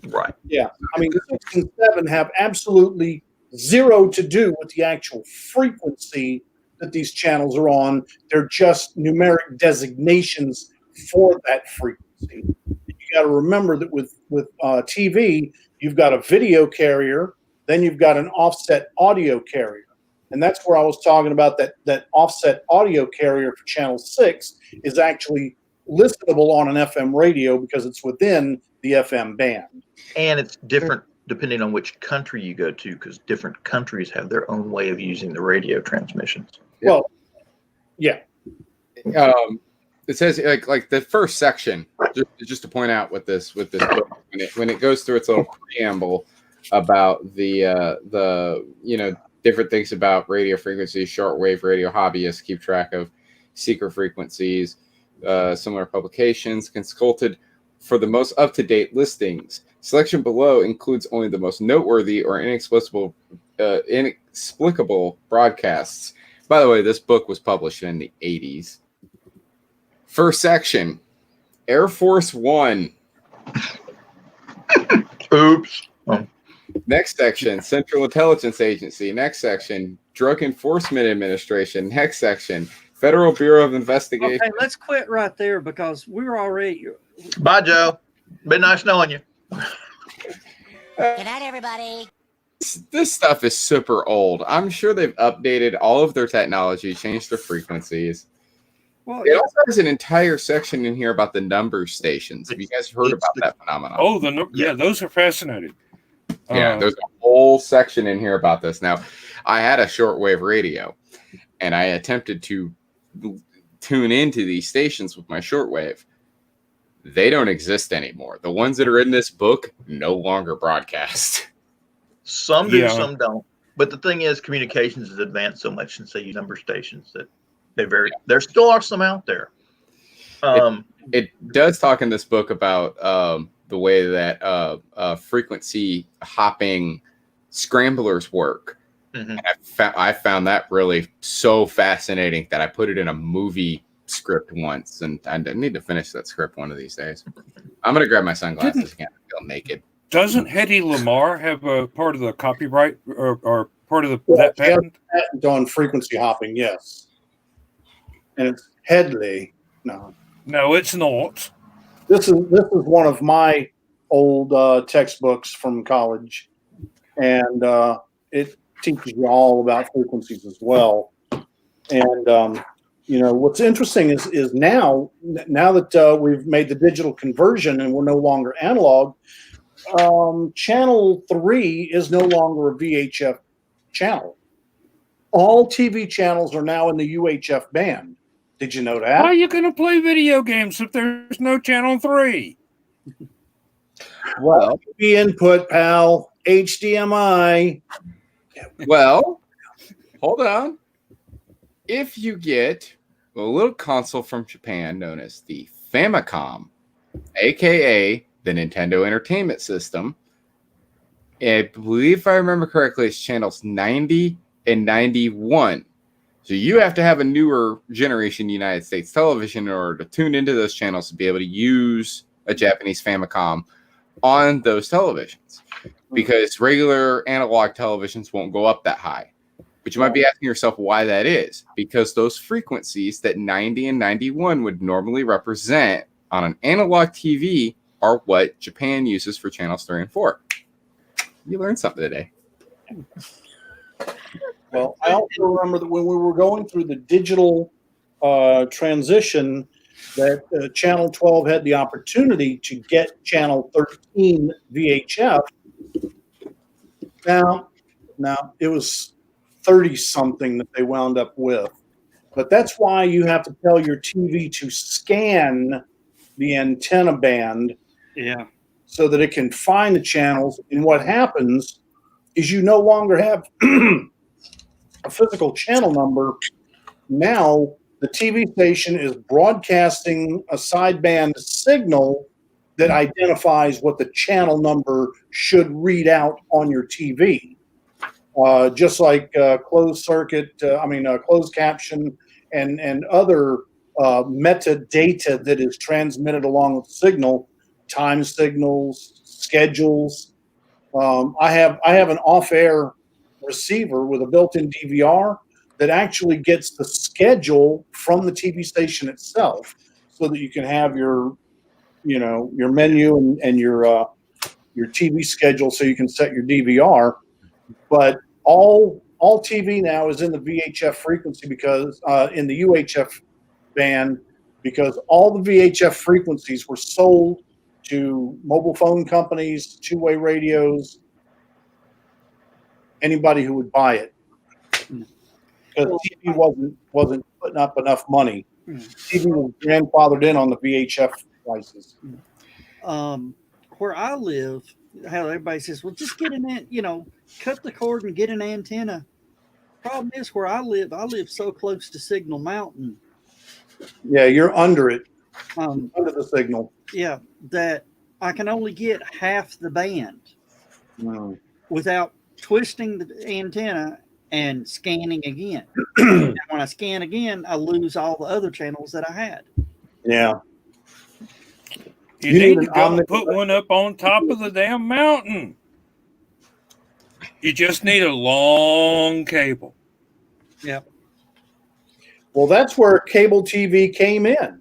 Right. Yeah, I mean, the 6 and 7 have absolutely zero to do with the actual frequency that these channels are on. They're just numeric designations for that frequency. You got to remember that with TV, you've got a video carrier, then you've got an offset audio carrier, and that's where I was talking about that offset audio carrier for channel 6 is actually listenable on an FM radio because it's within the FM band. And it's different depending on which country you go to, because different countries have their own way of using the radio transmissions. Well, yeah. It says like the first section. Just to point out with this book, when it goes through its little preamble about the different things about radio frequencies, shortwave radio hobbyists keep track of secret frequencies. Similar publications consulted for the most up-to-date listings. Selection below includes only the most noteworthy or inexplicable broadcasts. By the way, this book was published in the 80s. First section, Air Force One. Oops. Oh. Next section, Central Intelligence Agency. Next section, Drug Enforcement Administration. Next section, Federal Bureau of Investigation. Okay, let's quit right there because we're already. Bye, Joe. Been nice knowing you. Good night, everybody. This stuff is super old. I'm sure they've updated all of their technology, changed their frequencies. Well, It also has an entire section in here about the number stations. Have you guys heard It's about the- that phenomenon? Oh, yeah, those are fascinating. Yeah, there's a whole section in here about this. Now, I had a shortwave radio, and I attempted to tune into these stations with my shortwave. They don't exist anymore. The ones that are in this book no longer broadcast. Some do, Yeah. some don't. But the thing is, communications has advanced so much since they use number stations that there still are some out there. It does talk in this book about the way that frequency hopping scramblers work. Mhm. And I found that really so fascinating that I put it in a movie script once, and I need to finish that script one of these days. I'm gonna grab my sunglasses again. I feel naked. Doesn't Hedy Lamarr have a part of the copyright or part of Yeah, that patent? Patent on frequency hopping, yes. And it's Headley. No. No, it's not. This is one of my old textbooks from college, and it teaches you all about frequencies as well. And what's interesting is now that we've made the digital conversion and we're no longer analog, channel 3 is no longer a VHF channel. All TV channels are now in the UHF band. Did you know How that? are you going to play video games if there's no channel 3? Well, TV input, pal. HDMI. well, hold on. If you get a little console from Japan known as the Famicom, aka the Nintendo Entertainment System, I believe if I remember correctly, it's channels 90 and 91. So you have to have a newer generation United States television in order to tune into those channels to be able to use a Japanese Famicom on those televisions, because regular analog televisions won't go up that high. But you might be asking yourself why that is. Because those frequencies that 90 and 91 would normally represent on an analog TV are what Japan uses for channels 3 and 4. You learned something today. Well, I also remember that when we were going through the digital transition, that Channel 12 had the opportunity to get Channel 13 VHF. Now it was 30 something that they wound up with. But that's why you have to tell your TV to scan the antenna band Yeah. so that it can find the channels. And what happens is you no longer have a physical channel number. Now the TV station is broadcasting a sideband signal that identifies what the channel number should read out on your TV. Just like closed caption and other metadata that is transmitted along with signal, time signals, schedules. I have an off-air receiver with a built-in DVR that actually gets the schedule from the TV station itself, so that you can have your menu and your TV schedule, so you can set your DVR. But all TV now is in the VHF frequency, because in the UHF band, because all the VHF frequencies were sold to mobile phone companies, two-way radios, anybody who would buy it. Because TV wasn't putting up enough money. TV was grandfathered in on the VHF prices. Where I live, how everybody says, well, just get cut the cord and get an antenna. Problem is, where I live so close to Signal Mountain. Yeah, you're under it, Under the signal. Yeah, that I can only get half the band without twisting the antenna and scanning again. And when I scan again, I lose all the other channels that I had. Yeah. You need to go put one up on top of the damn mountain. You just need a long cable. Yep. Well, that's where cable TV came in.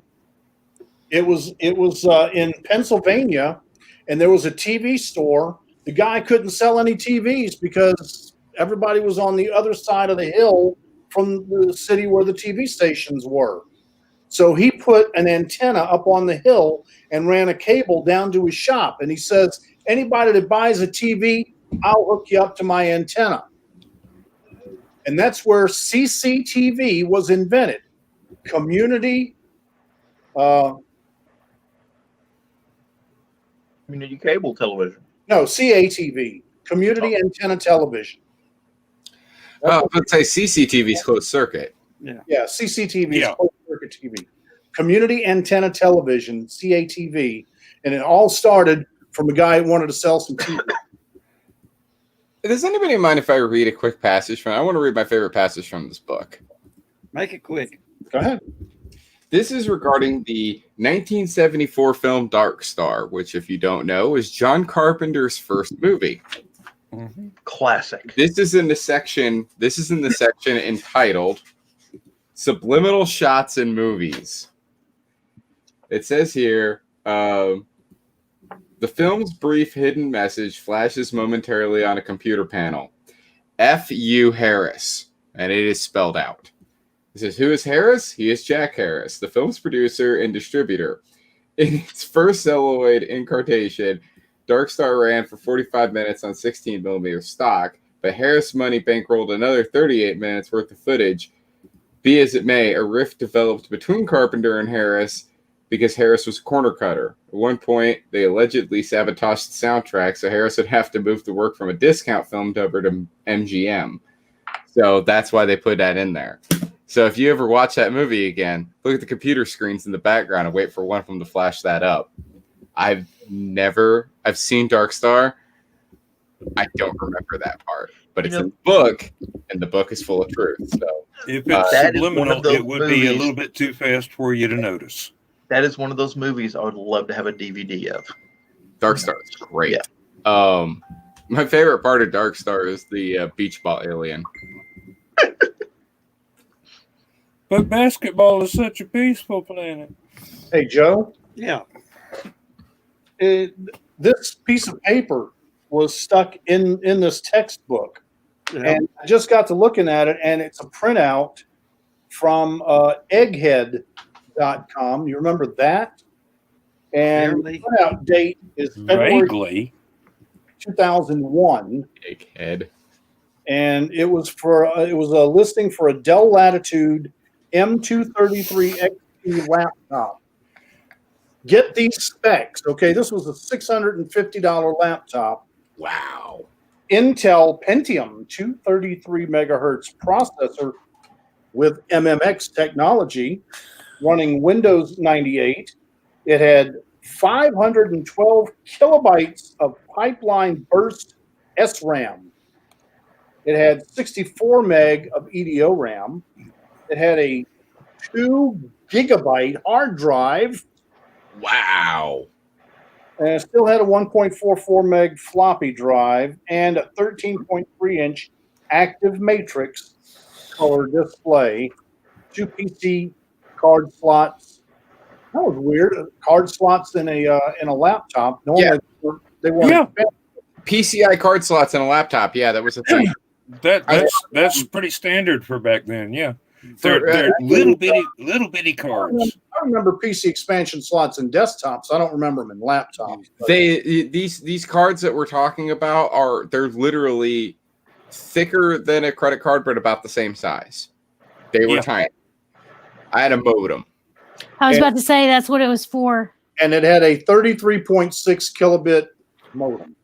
It was in Pennsylvania, and there was a TV store. The guy couldn't sell any TVs because everybody was on the other side of the hill from the city where the TV stations were. So he put an antenna up on the hill and ran a cable down to his shop. And he says, anybody that buys a TV, I'll hook you up to my antenna. And that's where CCTV was invented. Community cable television. No, CATV, Community Antenna Television. Let's say CCTV is closed circuit. Yeah, CCTV is closed circuit TV. Community Antenna Television, CATV. And it all started from a guy who wanted to sell some TV. Does anybody mind if I read a quick passage from? I want to read my favorite passage from this book. Make it quick. Go ahead. This is regarding the 1974 film Dark Star, which, if you don't know, is John Carpenter's first movie. Mm-hmm. Classic. This is in the section entitled Subliminal Shots in Movies. It says here, the film's brief hidden message flashes momentarily on a computer panel. F.U. Harris, and it is spelled out. It says, who is Harris? He is Jack Harris, the film's producer and distributor. In its first celluloid incarnation, Dark Star ran for 45 minutes on 16mm stock, but Harris Money bankrolled another 38 minutes worth of footage. Be as it may, a rift developed between Carpenter and Harris because Harris was a corner cutter. At one point, they allegedly sabotaged the soundtrack, so Harris would have to move the work from a discount film over to MGM. So that's why they put that in there. So if you ever watch that movie again, look at the computer screens in the background and wait for one of them to flash that up. I've seen Dark Star. I don't remember that part, but it's a book, and the book is full of truth. So if it's subliminal, it would be a little bit too fast for you to notice. That is one of those movies I would love to have a DVD of. Dark Star is great. Yeah. My favorite part of Dark Star is the beach ball alien. But basketball is such a peaceful planet. Hey, Joe. Yeah. This piece of paper was stuck in this textbook. Yeah. And I just got to looking at it, and it's a printout from egghead.com. You remember that? And the printout date is February Vaguely. 2001. Egghead. and it was a listing for a Dell Latitude M233 XP laptop. Get these specs, okay? This was a $650 laptop. Wow. Intel Pentium 233 megahertz processor with MMX technology, running Windows 98. It had 512 kilobytes of pipeline burst SRAM. It had 64 meg of EDO RAM. It had a 2 gigabyte hard drive, Wow. and it still had a 1.44 meg floppy drive and a 13.3 inch active matrix color display, 2 PC card slots. That was weird. Card slots in a laptop. Normally they weren't. Yeah. PCI card slots in a laptop. Yeah, that was a thing. That's pretty standard for back then. Yeah, they're little bitty cards. I remember PC expansion slots in desktops. I don't remember them in laptops. But These cards that we're talking about they're literally thicker than a credit card, but about the same size. They were tiny. I had a modem. I was about to say that's what it was for. and it had a 33.6 kilobit modem.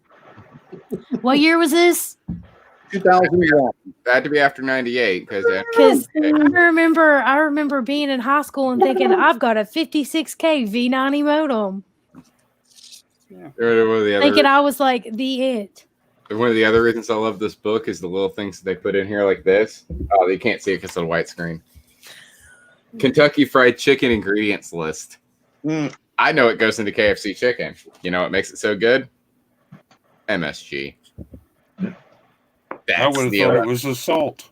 What year was this? 2001. That had to be after 98 Because I remember being in high school and thinking I've got a 56K V90 modem. Thinking I was like the it. One of the other reasons I love this book is the little things that they put in here like this. Oh, they can't see it because of the white screen. Kentucky Fried Chicken ingredients list. I know it goes into KFC chicken. You know what makes it so good? MSG. I would have thought it was the salt.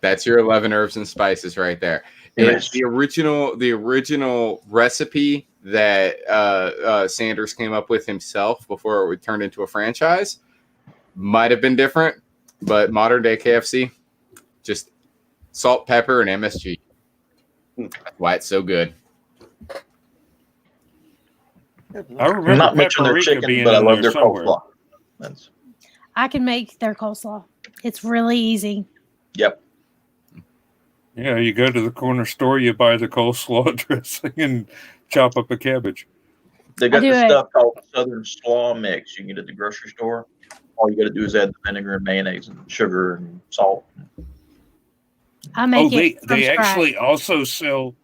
That's your 11 herbs and spices right there. It's the original recipe that Sanders came up with himself before it would turn into a franchise. Might have been different, but modern day KFC, just salt, pepper, and MSG. That's why it's so good. I remember I'm not mentioning their paprika chicken, being but I in love there their somewhere. coleslaw. That's, I can make their coleslaw. It's really easy. yep. Yeah, you go to the corner store, you buy the coleslaw dressing, and chop up a cabbage. They got do this it. stuff called Southern Slaw Mix. You can get it at the grocery store. All you got to do is add the vinegar and mayonnaise and sugar and salt. I make it. They from scratch. actually also sell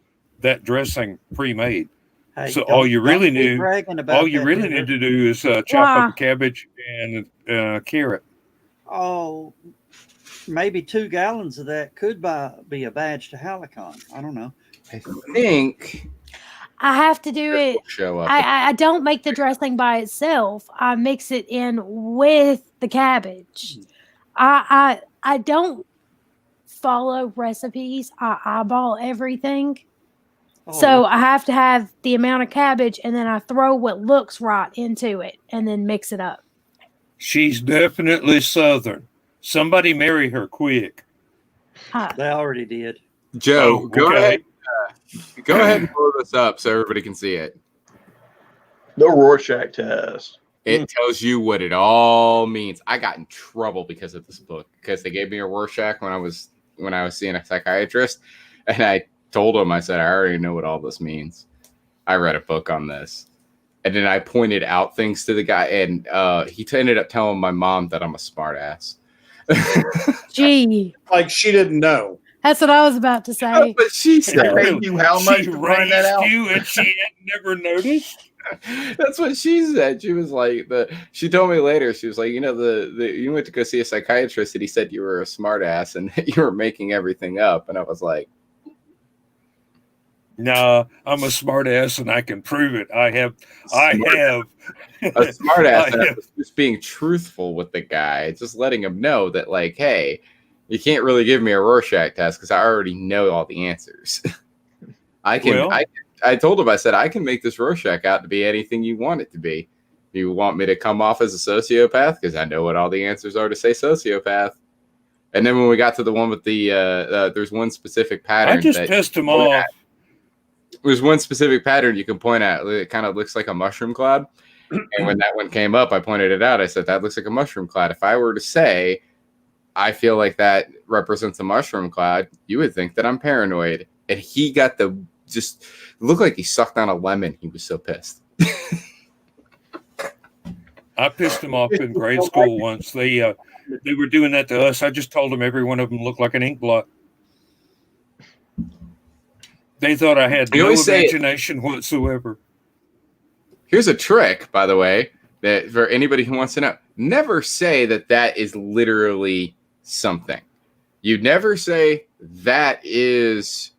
that dressing pre-made. Hey, So don't- all you really don't be need- bragging about All you that, really dude. need to do is chop Why? up a cabbage and a carrot. Oh, maybe 2 gallons of that could be a badge to Halicon. I don't know. I think I have to do it. show up. I don't make the dressing by itself. I mix it in with the cabbage. I don't follow recipes. I eyeball everything. Oh, So I have to have the amount of cabbage, and then I throw what looks right into it, and then mix it up. She's definitely Southern. Somebody marry her quick. they already did. Joe, Oh, go okay. ahead. Go ahead and blow this up so everybody can see it. The Rorschach test. It tells you what it all means. I got in trouble because of this book because they gave me a Rorschach when I was seeing a psychiatrist, and I told him, I said, I already know what all this means. I read a book on this, and then I pointed out things to the guy, and he ended up telling my mom that I'm a smart ass. Gee, Like she didn't know. that's what I was about to say. But she They said, paid you how much She to find that out? raised you and she had never noticed. that's what she said. She was like, she told me later, she was like, you know, you went to go see a psychiatrist and he said you were a smart ass and you were making everything up. And I was like, Nah, I'm a smart ass and I can prove it. I have a smart ass. And I I was just being truthful with the guy, just letting him know that, like, hey, you can't really give me a Rorschach test because I already know all the answers. I told him, I said, I can make this Rorschach out to be anything you want it to be. You want me to come off as a sociopath? Because I know what all the answers are to say sociopath. And then when we got to the one with the, there's one specific pattern. I just that pissed him you can point off. at. There's one specific pattern you can point at. It kind of looks like a mushroom cloud. And when that one came up, I pointed it out. I said, that looks like a mushroom cloud. If I were to say I feel like that represents a mushroom cloud, you would think that I'm paranoid. And he got just looked like he sucked on a lemon. He was so pissed. I pissed them off in grade school once. They were doing that to us. I just told them every one of them looked like an ink blot. They thought I had no imagination whatsoever. Here's a trick, by the way, that for anybody who wants to know. Never say that is literally something. You never say that is,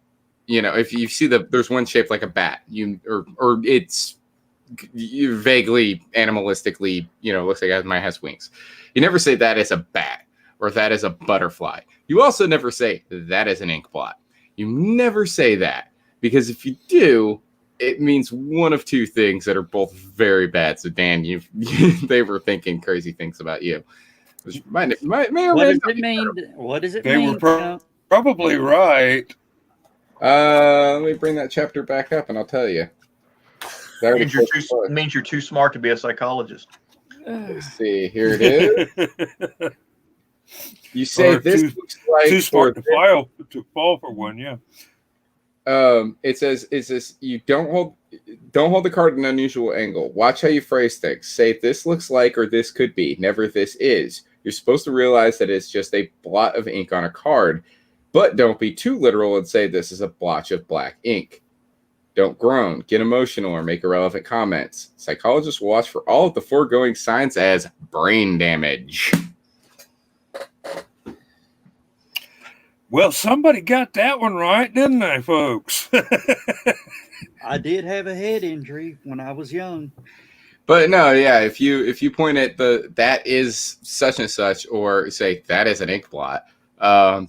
if you see there's one shaped like a bat, or it's vaguely animalistically, looks like it might have wings. You never say that is a bat or that is a butterfly. You also never say that is an ink blot. You never say that, because if you do, it means one of two things that are both very bad. So Dan, they were thinking crazy things about you. Which may or What may does not it be mean? terrible. What does it They mean? were probably right. Let me bring that chapter back up and I'll tell you. Means you're too smart to be a psychologist. Let's see. Here it is. You say Or this looks like Too smart to fall for one, yeah. It says you don't hold the card at an unusual angle. Watch how you phrase things. Say this looks like or this could be, never this is. You're supposed to realize that it's just a blot of ink on a card, but don't be too literal and say this is a blotch of black ink. Don't groan, get emotional, or make irrelevant comments. Psychologists will watch for all of the foregoing signs as brain damage. Well, somebody got that one right, didn't they, folks? I did have a head injury when I was young. But no, yeah, if you point at that is such and such, or say that is an ink blot, they'll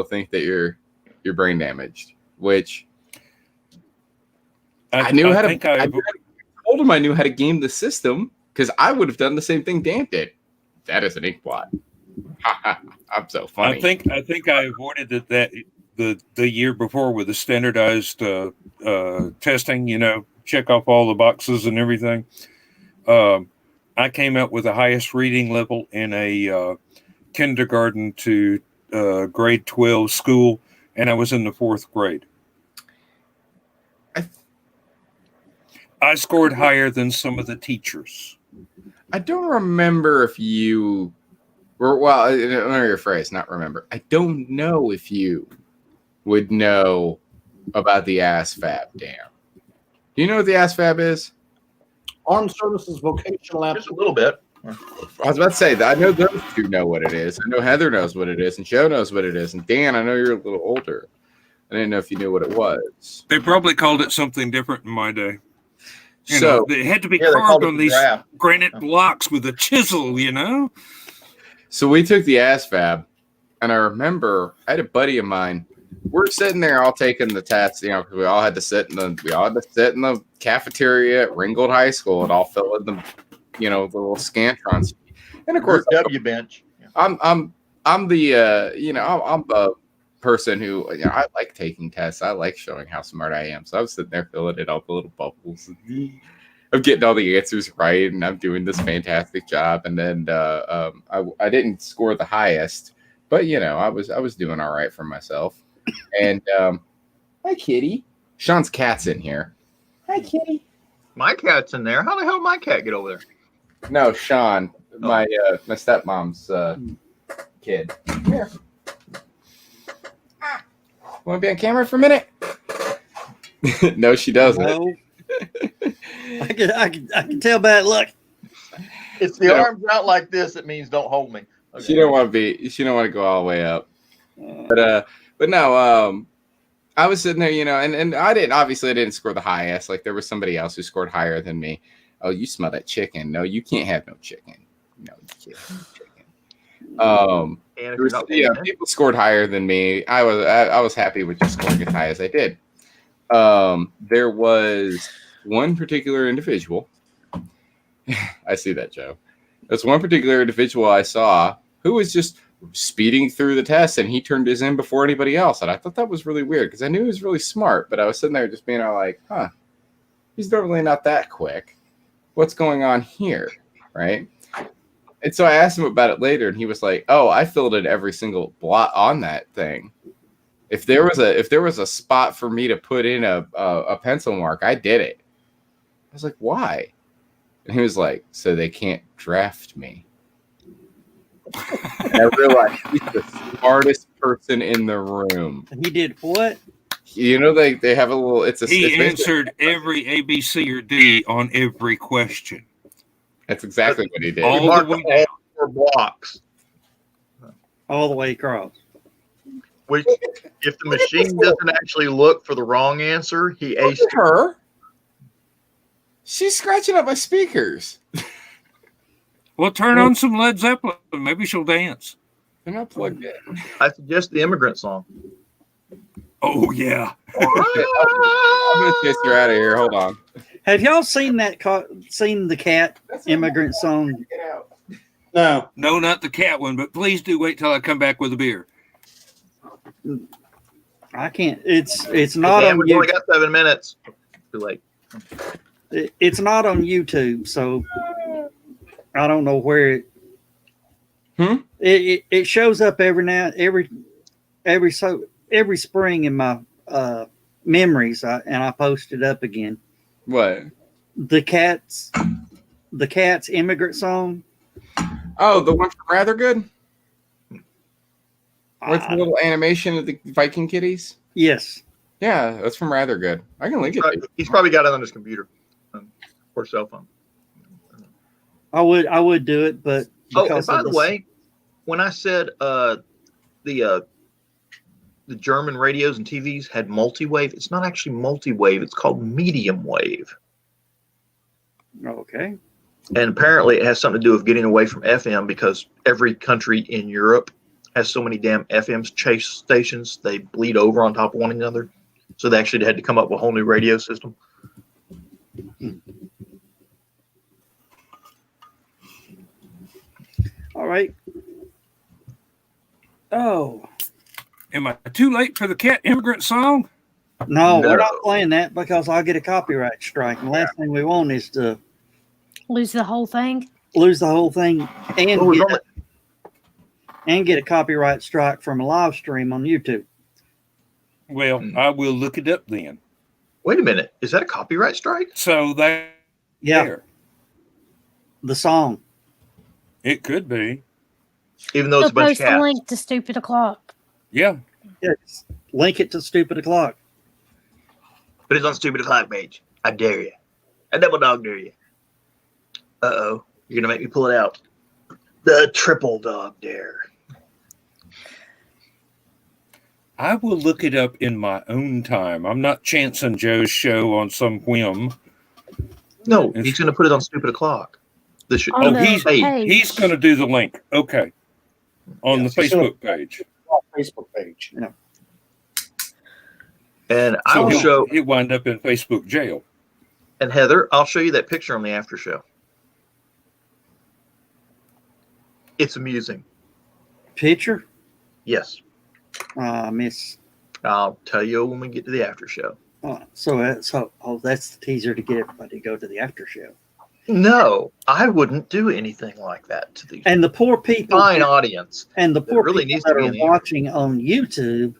think that you're brain damaged. Which I knew how to. I told him I knew how to game the system, because I would have done the same thing Dan did. That is an ink blot. I'm so funny. I think I avoided that the year before with the standardized testing. Check off all the boxes and everything. I came out with the highest reading level in a kindergarten to grade 12 school, and I was in the 4th grade. I scored higher than some of the teachers. I don't remember if you were, well, let me rephrase, not remember. I don't know if you would know about the ASVAB, Dan. Do you know what the ASVAB is? Armed Services Vocational Just a little bit. I was about to say that I know those two know what it is. I know Heather knows what it is, and Joe knows what it is, and Dan, I know you're a little older. I didn't know if you knew what it was. They probably called it something different in my day. So It had to be Yeah, they carved called it on the these draft. granite blocks with a chisel, So we took the ASVAB, and I remember I had a buddy of mine. We're sitting there all taking the test, because we all had to sit in the cafeteria at Ringgold High School and all fill in the little Scantron. And of course, W bench. I'm a person who I like taking tests. I like showing how smart I am. So I was sitting there filling in all the little bubbles of getting all the answers right, and I'm doing this fantastic job. And then I didn't score the highest, but I was doing all right for myself. And hi, Kitty. Sean's cat's in here. Hi, Kitty. My cat's in there. How the hell did my cat get over there? No, Sean, my stepmom's kid. Come here. Want to be on camera for a minute? No, she doesn't. No. I can tell by it. Look, It's the arms out like this. It means don't hold me. Okay. She don't want to go all the way up. But no, I was sitting there, and I didn't score the highest. Like there was somebody else who scored higher than me. Oh, you smell that chicken? No, you can't have no chicken. No, you can't have chicken. And if you're not People scored higher than me. I was happy with just scoring as high as I did. There was one particular individual. I see that, Joe. There's one particular individual I saw who was just speeding through the test, and he turned his in before anybody else. And I thought that was really weird because I knew he was really smart, but I was sitting there just being all like, he's normally not that quick. What's going on here? Right. And so I asked him about it later, and he was like, "Oh, I filled in every single blot on that thing. If there was a spot for me to put in a pencil mark, I did it." I was like, "Why?" And he was like, "So they can't draft me." And I realized he's the smartest person in the room. He did what? You know, they have a little. It's He basically- answered every A, B, C, or D on every question. That's exactly what he did. All He marked the way all 4 blocks. All the way across. Which, if the machine doesn't actually look for the wrong answer, he aced Look at her. She's scratching up my speakers. Well, turn on some Led Zeppelin. Maybe she'll dance. They're not plugged in. I suggest the immigrant song. Oh, yeah. I'm gonna chase her out of here. Hold on. Have y'all seen seen the cat immigrant song? No. No, not the cat one, but please do wait till I come back with a beer. I can't. It's not Damn, on we've only YouTube. got 7 minutes. Too late. It's not on YouTube, so I don't know where it. It shows up every spring in my memories, and I post it up again. What? The cat's immigrant song. Oh, the one from Rather Good? With the Uh, little animation of the Viking kitties? yes, Yeah, that's from Rather Good. I can link it. to you. He's probably got it on his computer or cell phone. I would do it, but Oh, and because by of the this- way, when I said the German radios and TVs had multi-wave, it's not actually multi-wave. It's called medium wave. okay, And apparently it has something to do with getting away from FM because every country in Europe has so many damn FM chase stations. They bleed over on top of one another. So they actually had to come up with a whole new radio system. all right. Oh Am I too late for the cat immigrant song? no, we're No. not playing that because I'll get a copyright strike. And the last thing we want is to Lose the whole thing. lose the whole thing and Oh, we're get, only- and get a copyright strike from a live stream on YouTube. Well, I will look it up then. Wait a minute. Is that a copyright strike? So that Yeah, there. the song. It could be. Even though They'll it's a bunch post of a cats. link to Stupid O'Clock. Yeah. Yes. Link it to Stupid O'Clock. But it's on Stupid O'Clock page. I dare you. I double dog dare you. Uh-oh. You're going to make me pull it out. The triple dog dare. I will look it up in my own time. I'm not chancing Joe's show on some whim. No, It's- he's going to put it on Stupid O'Clock. This should, On Oh, the he's page. he's going to do the link. Okay. On Yeah, the so- Facebook page. Facebook page. and I So will he'll, show, he'll wind up in Facebook jail. and Heather, I'll show you that picture on the after show. It's amusing. Picture? Yes. Miss. I'll tell you when we get to the after show. That's the teaser to get everybody to go to the after show. No, I wouldn't do anything like that to the And the poor people fine audience. and the It poor really people needs to that be are in the after. watching on YouTube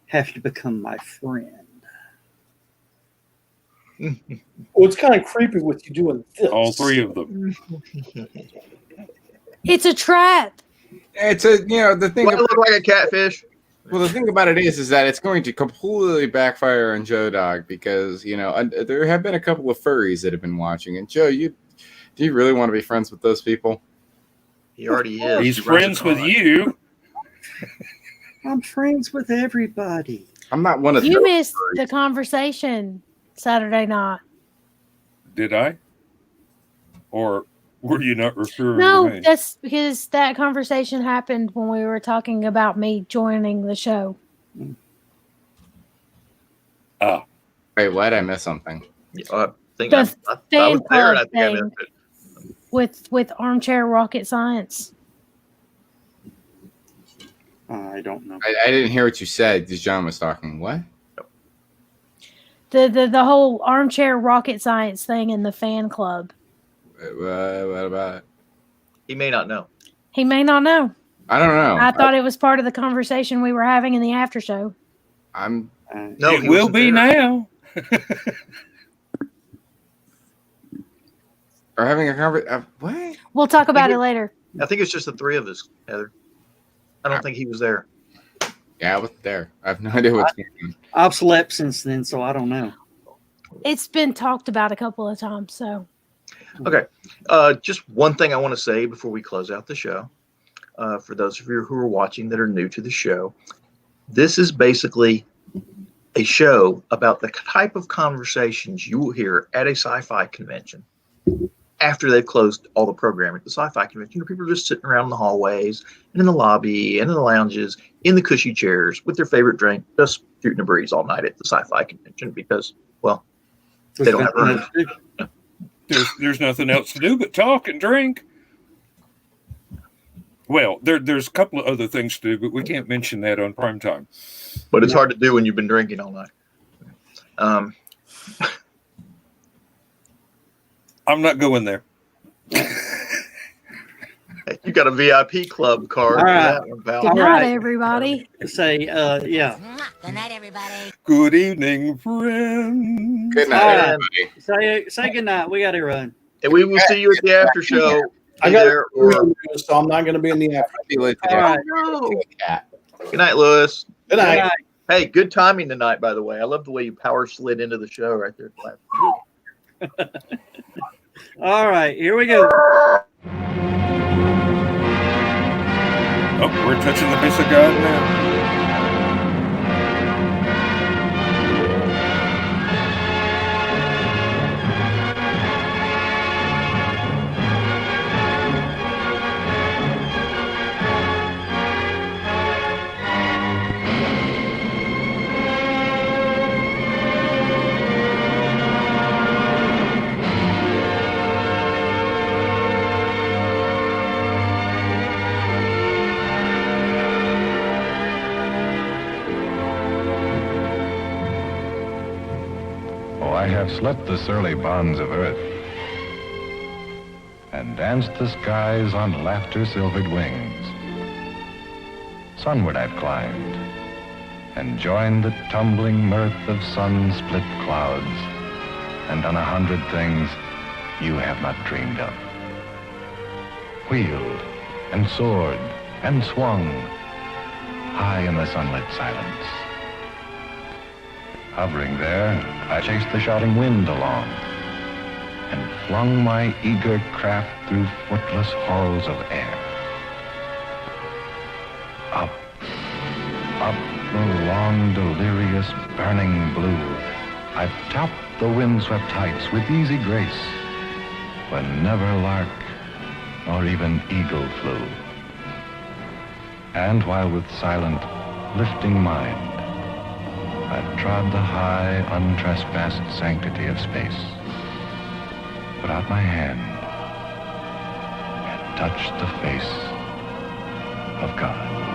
have to become my friend. Well, it's kind of creepy with you doing this. All three of them. It's a trap. It's a the thing. Do I look like a catfish? Well, the thing about it is that it's going to completely backfire on Joe Dog because there have been a couple of furries that have been watching. And Joe, do you really want to be friends with those people? He already is. He's He runs friends a with con. you. I'm friends with everybody. I'm not one of You those missed furries. the conversation Saturday night. Did I? Or were you not referring to No, me? that's because that conversation happened when we were talking about me joining the show. Ah, Wait, what? I missed something. I think The I fan was there, and I club think I thing. missed it. with Armchair Rocket Science. I don't know. I didn't hear what you said because John was talking. What? The whole Armchair Rocket Science thing in the fan club. What about it? He may not know. He may not know. I don't know. I thought it was part of the conversation we were having in the after show. I'm No, it he will wasn't be there. now. or having a conversation. What? We'll talk about it later. I think it's just the three of us, Heather. I don't think he was there. Yeah, I was there. I have no idea what's going on. I've slept since then, so I don't know. It's been talked about a couple of times. So Okay. Just one thing I want to say before we close out the show. For those of you who are watching that are new to the show, this is basically a show about the type of conversations you will hear at a sci-fi convention after they've closed all the programming at the sci-fi convention. People are just sitting around in the hallways and in the lobby and in the lounges in the cushy chairs with their favorite drink, just shooting a breeze all night at the sci-fi convention because, well, they don't have room. There's nothing else to do but talk and drink. Well, there's a couple of other things to do, but we can't mention that on prime time. But it's hard to do when you've been drinking all night. I'm not going there. You got a VIP club card. All right. For that one, pal. good All night, right. everybody. Say, yeah. Mwah. Good night, everybody. Good evening, friends. Good night, All right. everybody. Say good night. We got to run. And we will see you at the after show. I got There or- so I'm not going to be in the after. See you later. All right. Good night, Lewis. Good night. Good night. Hey, good timing tonight, by the way. I love the way you power slid into the show right there. All right. Here we go. Oh, we're touching the face of God now. Oh, I have slept the surly bonds of earth and danced the skies on laughter-silvered wings. Sunward I've climbed and joined the tumbling mirth of sun-split clouds and done 100 things you have not dreamed of. Wheeled and soared and swung high in the sunlit silence. Hovering there, I chased the shouting wind along and flung my eager craft through footless halls of air. Up, up the long, delirious, burning blue, I've topped the windswept heights with easy grace, when never lark nor even eagle flew. And while with silent, lifting mind, I've trod the high, untrespassed sanctity of space, put out my hand and touched the face of God.